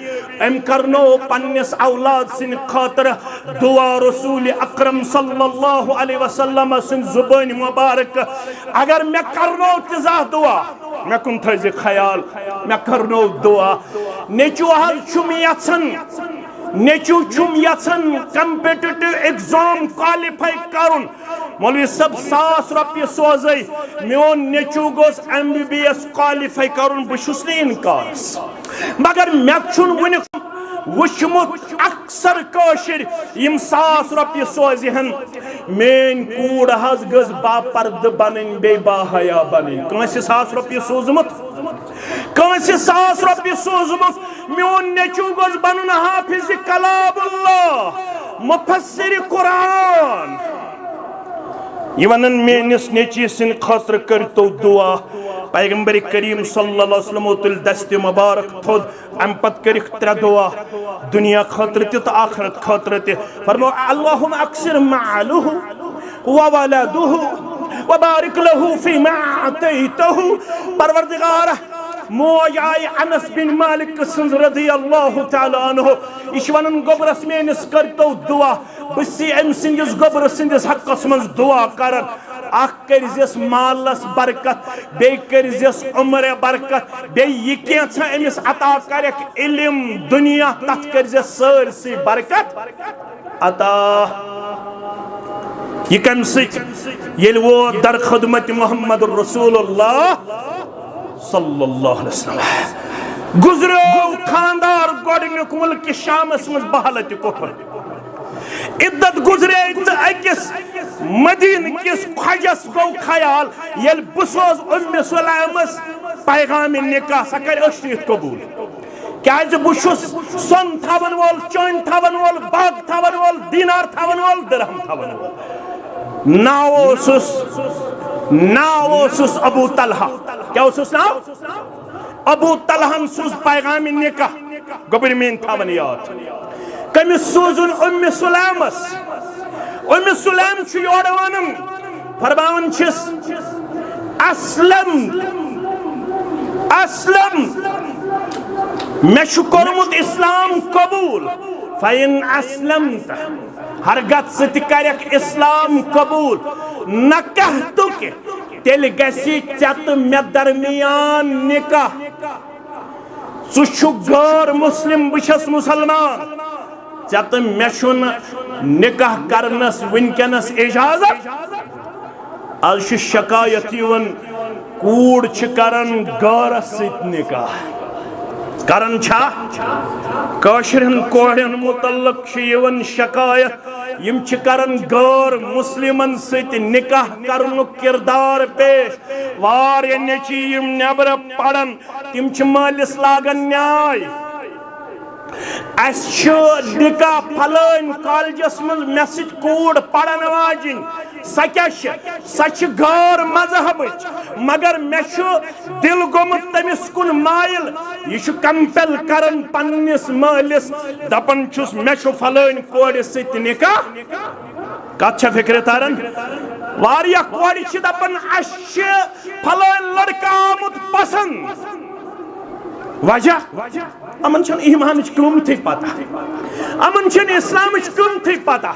अम करनो पन्निस औलाद सिन खातर दुआ रसूल अकरम सल्लल्लाहु अलैहि वसल्लम सिन जुबान मुबारक अगर मैं करनो तिजा दुआ मैं कुन थे ख्याल मैं करनो दुआ नेचू हल छुम यछन नेचू छुम यछन कॉम्पिटिटिव एग्जाम क्वालिफाई करुन मौलवी सब 1,000 रुपये सोजे मोन नेचू गोस MBBS क्वालिफाई करुन बहुस ने इनकार मगर मे वन वुचमुत अक्सर कशिर यम 1,000 रुपये सोजहन मेन कूड़ हज गज बापर्द बन बे बाहया बन कंस 1,000 रुपये सोजमुत कंस 1,000 रुपये सोजमुत मोन नेचू गज बन हाफिज कलामुल्लाह मुफस्सिर कुरान ये वनन मेनिस नेची सिन खतर करतो दुआ पैगंबर करीम सल्लल्लाहु अलैहि वसल्लम तुल दस्त मुबारक थोद अम पत करिक त्रे दुआ दुनिया खतर त आखिरत खतर त फरमो अल्लाहुम्मा अक्सिर मालुहु व वलदुहु व बारिक लहु फीमा अतैतहु परवरदिगार मोज आय अनस बिन मालिक सन्ज रज़ियल्लाहु तआला अन्हु इशवनन गोबरस मेनिस करतो दुआ बसी अम सिंदिस गोबर सिंदिस हकस मज दुआ करन अख करजिस मालस बरकत बे करजिस उम्र बरकत बे ये केंसा अमिस अता करक इल्म दुनिया तथ करजिस सरसी बरकत अता ये कम सित ये वो दर खिदमत मोहम्मद रसूलुल्लाह सल्लल्लाहु अलैहि वसल्लम गुजरो खानदार गोडनुक मुल्क शामस मज बहालत कुफर इद्दत गुजरे अकिस मदीन किस ख्वाजस गो ख्याल येल बसोज उम्मे सुलैमस पैगाम निकाह सा कर अशरीत कबूल क्या बुशुस सोन थावन वोल चोन थावन वोल बाग थावन वोल दीनार थावन वोल दिरहम थावन वोल नाओसुस अबू तलहा क्या उसुस नाव अबू तलहन सुस पैगाम निकाह गबर मेन थावन याद कमिस सोजुन उम्मे सुलैमस उम्मे सुलैम छु योर वनम फरमावन छिस अस्लम अस्लम मे छु कोरमुत इस्लाम कबूल फइन अस्लमत हरगत सत करक इस्लाम कबूल न कहतु के तेल गसी चत मे दरमियान निकाह सु गैर मुस्लिम बस मुसलमान चत मे निकाह करनस वनकनस इजाजत आज शिकायत यवन कूड़ करन गैरस सत निकाह करन कशिरन कोड़न मुतल्लक यवन शिकायत यम करन गैर मुस्लिमन सत निकाह करन किरदार पेश वारिया नेची यम नेबर पड़न तिम मालिस लागन न्याय निकाह फलान कॉलेजस मज मे कूड़ पड़न वाजिन सच गैर मजहब मगर मे दिल गोमुत तमिस कुन मायल यह कंपेल करन पन्निस मालिस दपन छुस मे फलान कोड़ सत निकाह कत फिक्र तारन वारिया कोड़ दपन फलान लड़का आमुत पसंद वजह अमन ईमान कीमत पता अमन इस्लाम कीमत पता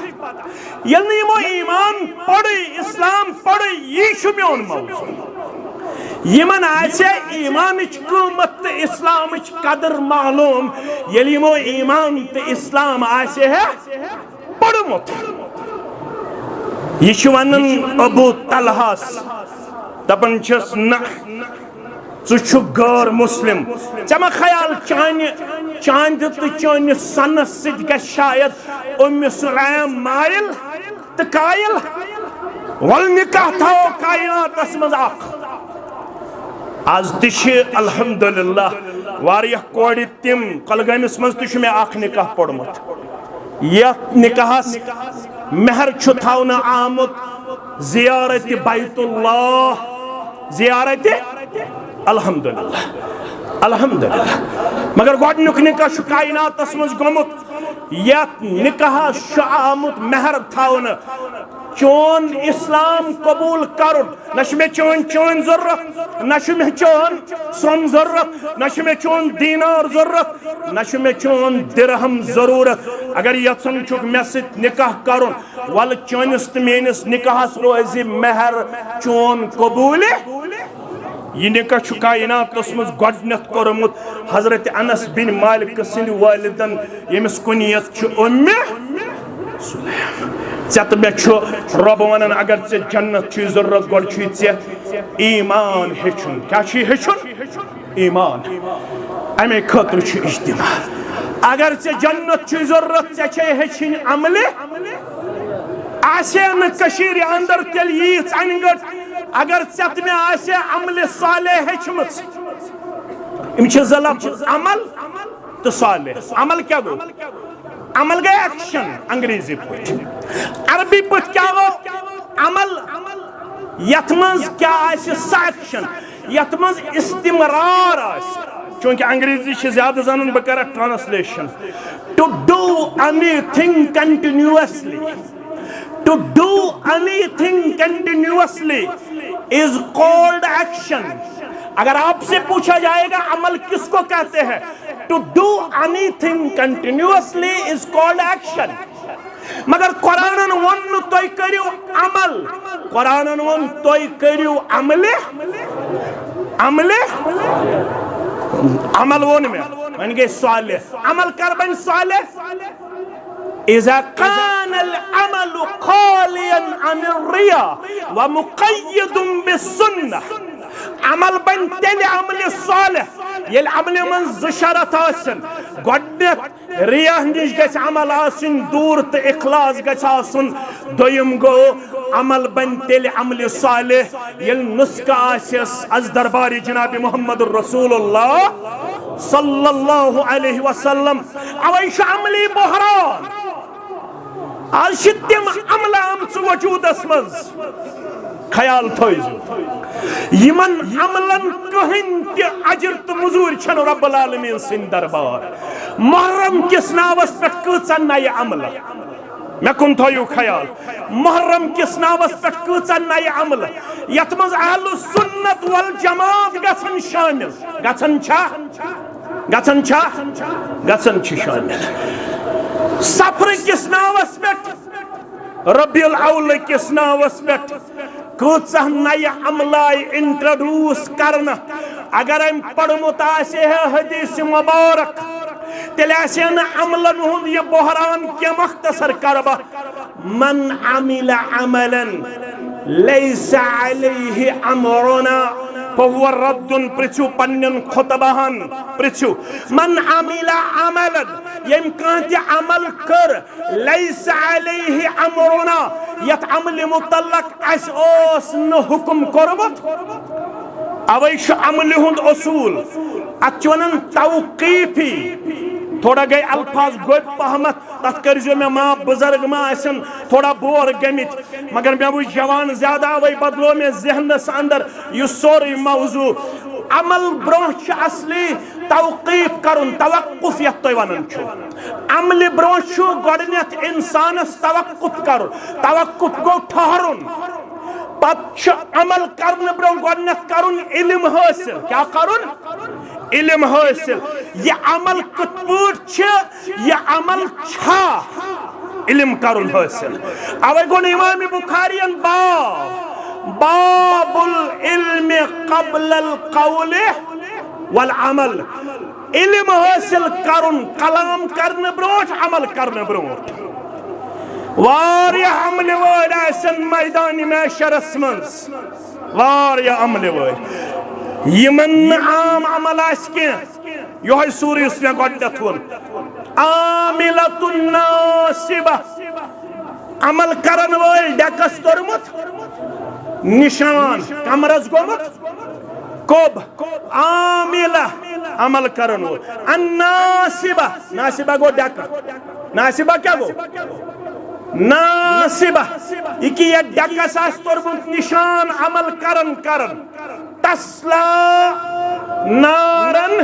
यमो ईमान पढ़ इस्लाम पढ़ यह मोन मौजू यमन ईमान कीमत तो इस्लाम कदर मालूम यमो ईमान तो इस्लाम पढ़मुत यह वन अबू तलहास दपन न छु गैर मुस्लिम चमा ख्याल चांद तो चान सनस सत शायद उम्मे सुलैम मायल तो कायल वल निकाह थो कायनातस मज आज अल्हम्दुलिल्लाह वारिया कोड़ तिम कलगमिस मज तो मे निकाह पढ़मुत यथ निकाहस मेहर छु थवना आमुत जियारत बैतुल्लाह जियारत अल्हम्दुलिल्लाह अल्हम्दुलिल्लाह मगर गोडनुक निकाह कायनातस मज गोमुत यथ निकाह आमुत मेहर थवन चोन इस्लाम कबूल करुन न चोन चोन जरूरत न चोन सोन जरूरत न चोन दीनार जरूरत न चोन दिरहम जरूरत अगर यन चुक मे सत निकाह करुन वल चोनिस तो मेनिस निकाहस रोज मेहर चोन कबूल यह निकाह छु कायनातस मज गोडनेथ कोरमुत हजरत अनस बिन मालिक सिंद वालिदन यमिस कुनियत छु उम्मे सुलैम चत मे छु रब वनन अगर से जन्नत छु जरूरत गोड छु से ईमान हेचुन क्या छु हेचुन ईमान अमे खतर छु इज्तिमा अगर से जन्नत छु जरूरत से छे हेचिन अमले आसे न कशीर अंदर तेल यीच अनगट अगर चत में आसे अमले साले हेचमत इम छ जलब अमल तो साले अमल क्या गो अमल गए एक्शन अंग्रेजी पट अरबी पट क्या गो अमल यथमज क्या आसे एक्शन यथमज इस्तिमरार आसे चूंकि अंग्रेजी से ज्यादा जानन बह कर translation to do anything continuously to do anything continuously is called action अगर आपसे पूछा जाएगा अमल किसको कहते हैं to do anything continuously is called action मगर कुरान वन तोय करियो अमल कुरान वन तोय करियो अमले अमले अमल वन में वन गए साले अमल कर बन साले इज़ा कान अल-अमल खालियन अनिर रिया व मुक़य्यदुन बिस्सुन्नह अमल बन तेल अमल सालिह ये अमल मन ज़शरत आसन गोडनेथ रिया निश गछ अमल आसन दूर त इखलास गछ आसन दोयम गो अमल बन तेल अमल सालिह ये नुस्खा आसस अज दरबार जनाब मोहम्मद रसूलुल्लाह सल्लल्लाहु अलैहि वसल्लम अवैश अमली बहरान आज तिम अमला वजूदस मज ख्याल थो यमन अमलन कहीं ते अजर तो मजूर छन रब्बुल आलमीन सिंद दरबार मुहर्रम किस नावस पे कचा नय अमल मे कुन थो ख्याल मुहर्रम किस नावस पे कचा नय अमल यत मज अहलुस सुन्नत वल जमात गसन शामिल गसन शामिल सफर किस नावस पे रबीउल अव्वल किस नावस पे कचा नय अमलाय इंट्रोड्यूस करना अगर हम पढ़मुत आसे है हदीस मुबारक तेल आसे न अमलन हुन ये बहरान के मुख्तसर करबा मन अमिल अमलन लैसा अलैहि अमरुना फहुव रद्दुन पृछु पन्नन खुतबहन पृछु मन अमिल अमलन यम कांति अमल कर लैसा अलैहि अमरुना यत अमल मुतल्लक अस ओस न हुक्म करबत अवै श अमल हुंद उसूल अचवनन तौकीफी थोड़ा गए अल्फाज गोब पहमत तथ कर मे माँ बुजुर्ग मा आसन थोड़ा बोर गमित मगर मे वो जवान ज्यादा वही बदलो में जहनस अंदर यह सोरे मौजू अमल ब्रोह असली तौकीफ करुन तवक्कुफ यत तोय वनन छु अमल ब्रोह गोडनेथ इंसानस तवक्कुफ कर तवक्कुफ गो ठहरुन पत अमल करने ब्रोह गोडनेथ करुन इल्म हासिल क्या करुन इल्म हासिल ये अमल कुछ ये अमल छा इल्म करुन हासिल अवे गुण इमाम बुखारी बाबुल इल्म क़ब्लल क़ौल वल अमल इल्म हासिल करुन कलाम करने ब्रोह अमल करने ब्रोह वारिया अमल वोड आसन मैदान महशरस मज वारिया अमल वोड यमन आम अमल आस के योह सूर्य मे गोडनेथ वोन आमिलतुन नासिबा अमल करन वोल डकस तोरमुत निशान कमरस गोमुत कोब आमिला अमल करन वोल अन्नासिबा नासिबा गो डक नासिबा क्या गो नासिबा इकी ये डकस आस तोरमुत निशान अमल करन करन तस्ला नारन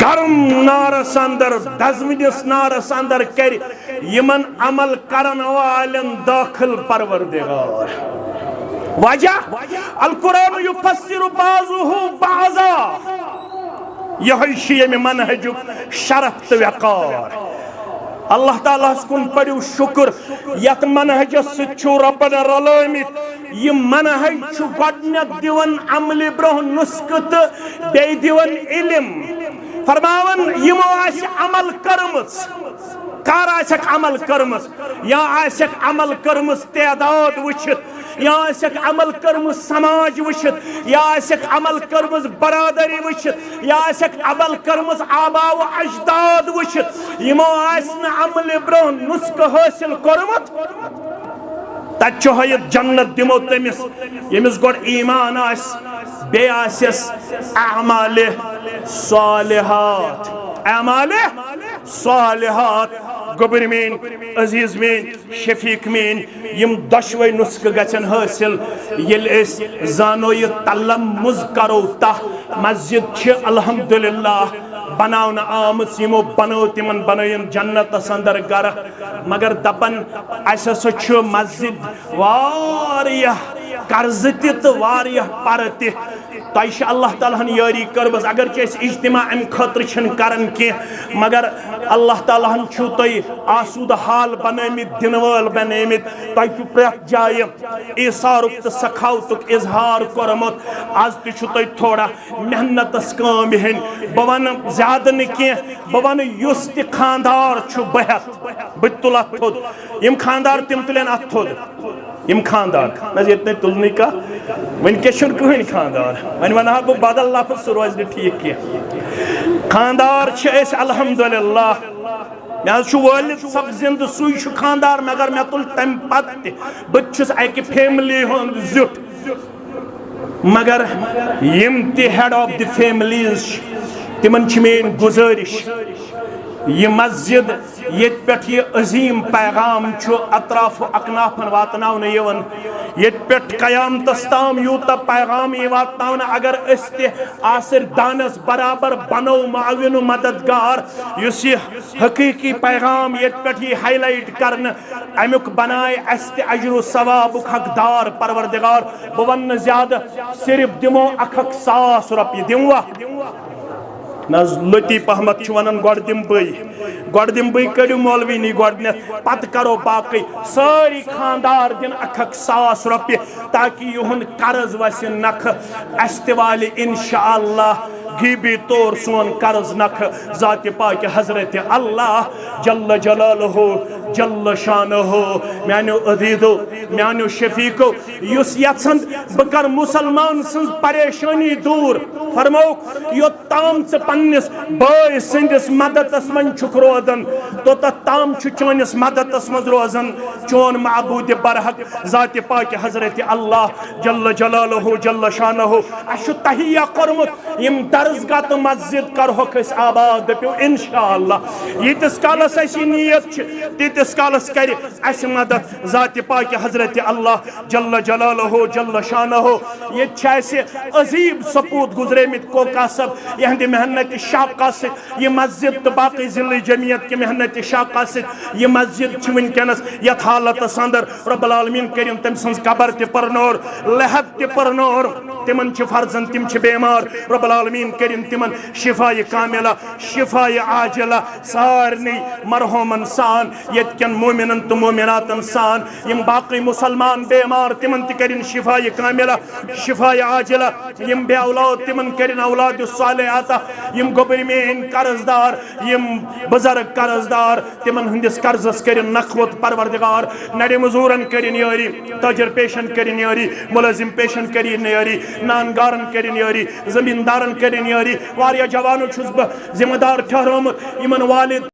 गर्म नारस अंदर दजमिस नारस अंदर कर यमन अमल करन वालन दाखिल परवरदिगार वजह अल कुरान युफस्सिरु बाज़ुहु बाज़ा यही यह मनहज शरफ तो वक़ार अल्लाह ताला कुन पड़ो शुक्र यत मनहजस रब्बन रलमित ये मनहज छु गडनक दिवन अमल ब्रोह नुस्ख तो बे दिवन इल्म फरमावन यमो आश अमल करमस कर आशक अमल करमस या आशक अमल करमस तादाद वुचित या आशक अमल करमस समाज वुचित या आशक अमल करमस बरादरी वुचित या आशक अमल करमस आबा व अजदाद वुचित यमो आसन अमल ब्रोह नुस्ख हासिल करमत तत हयत जन्नत दिमो तमिस यमिस गोड ईमान आस बे आसस अमाल सालिहात अमाल सालिहात गोबर मेन अजीज मेन शफीक मेन यम दशवे नुस्ख गचन हासिल येल जानो ये तलम्मुज करो तह मस्जिद छ अल्हम्दुलिल्लाह बनावन आमत यमो बनो तिमन बनयन जन्नत अंदर गर मगर दपन अस मस्जिद वारिया कर्ज तो वारिया पर तह अल्लाह ताला यारी करबस अगर इज्तिमा अम खतर करन के मगर अल्लाह ताला तुह आसूद हाल बनमित दिन वल बनमित तुह प्रेत जाय ईसारुक तो सखावतुक इजहार कोरमुत आज तुह थोड़ा मेहनत काम हेन बह वन ज्यादा न बह वन युस ति खानदार बहत बह तुल अथ थोद यम खानदार तिम तुलन अथ थोद यम खानदार न ये तुलने का वनकस कहन खानदार वन वना बह बदल लफ्ज सह रोज ठीक कह खानदार अल्हम्दुलिल्लाह मे वालिद सब जिंद सुई खानदार मगर मे तुल तम पत बस अक फैमिली हुंद जुट मगर यम ति हेड ऑफ द फैमिलीज तिमन मेन गुजारिश ये मस्जिद ये पेट ये अजीम पैगाम अतराफ अकनाफन वातनावन ये पेट कयामतस ताम यूत पैगाम ये वातनावन अगर आसर दानस बराबर बनो माविन मददगार युस ये हकीकी पैगाम ये पेट ये हाईलाइट करन अमुक बनाए अजर सवाबुक हकदार परवरदिगार बह वन ज्यादा सिर्फ दिमो 1,000 रुपये दिमवा नज लतीफ अहमद वन गोड दिम बई कड़ो मौलवी गोडन पत करो बाकी सारी खानदार दिन 1,000 रुपये ताकि युहद कर्ज वस नख अस वाल इंशाअल्लाह गिबी तौर सोन कर्ज नख जात पाक हजरत अल्लाह जल्ल जलालहु जल्ल शानहु म्यानो अजीजो म्यानो शफीको युस यछन बकर मुसलमान सं परेशानी दूर फरमो यो ताम से पन्निस बाय सिंदिस मददस मन छुक रोजन तो ताम छु चोनिस मददस मज रोजन चोन माबूद बरहक जात पाक हजरत अल्लाह जल्ल जलालहु जल्ल शानहु अशु तहिया करमुत यम दरसगाह तो मस्जिद करहोक अस आबाद दपियो इंशाअल्लाह यितिस कालस असी नियत छ तितिस कालस कर अस मदद जात पाक हजरत अल्लाह जल्ल जलालहु जल्ल शानहु ये छ अजीब सपूत गुजरेमित कोका सब यहंद मेहनत शाका से ये मस्जिद तो बाकी जिले जमीयत की मेहनत शाका से ये मस्जिद वनकस यथ हालत अंदर रब्बुल आलमीन करिम तम सज कबर ते परनोर लहद ते परनोर तिमन फर्जन तिम बेमार रब्बुल आलमीन करिम तिमन शिफाए कामिला शिफाए आजिला सारनी मरहुमन सान यतकन मोमिनन तो मोमिनातन सान यम बाकी मुसलमान बेमार तिमन ते करिन शिफाए कामिला शिफाए आजिला यम बे औलाद तिमन करिन औलाद साले आता यम गोबर मेन कर्जदार यम बुजुर्ग कर्जदार तिमन हंदिस कर्जस करिन नखवत परवरदिगार नडे मजूरन करिन यारी ताजर पेशन करिन यारी मुलाजिम पेशन करिन यारी नानगारन करिन यारी जमींदारन करिन यारी वारिया जवानो छुस जिम्मेदार ठहरोमत यमन वालिद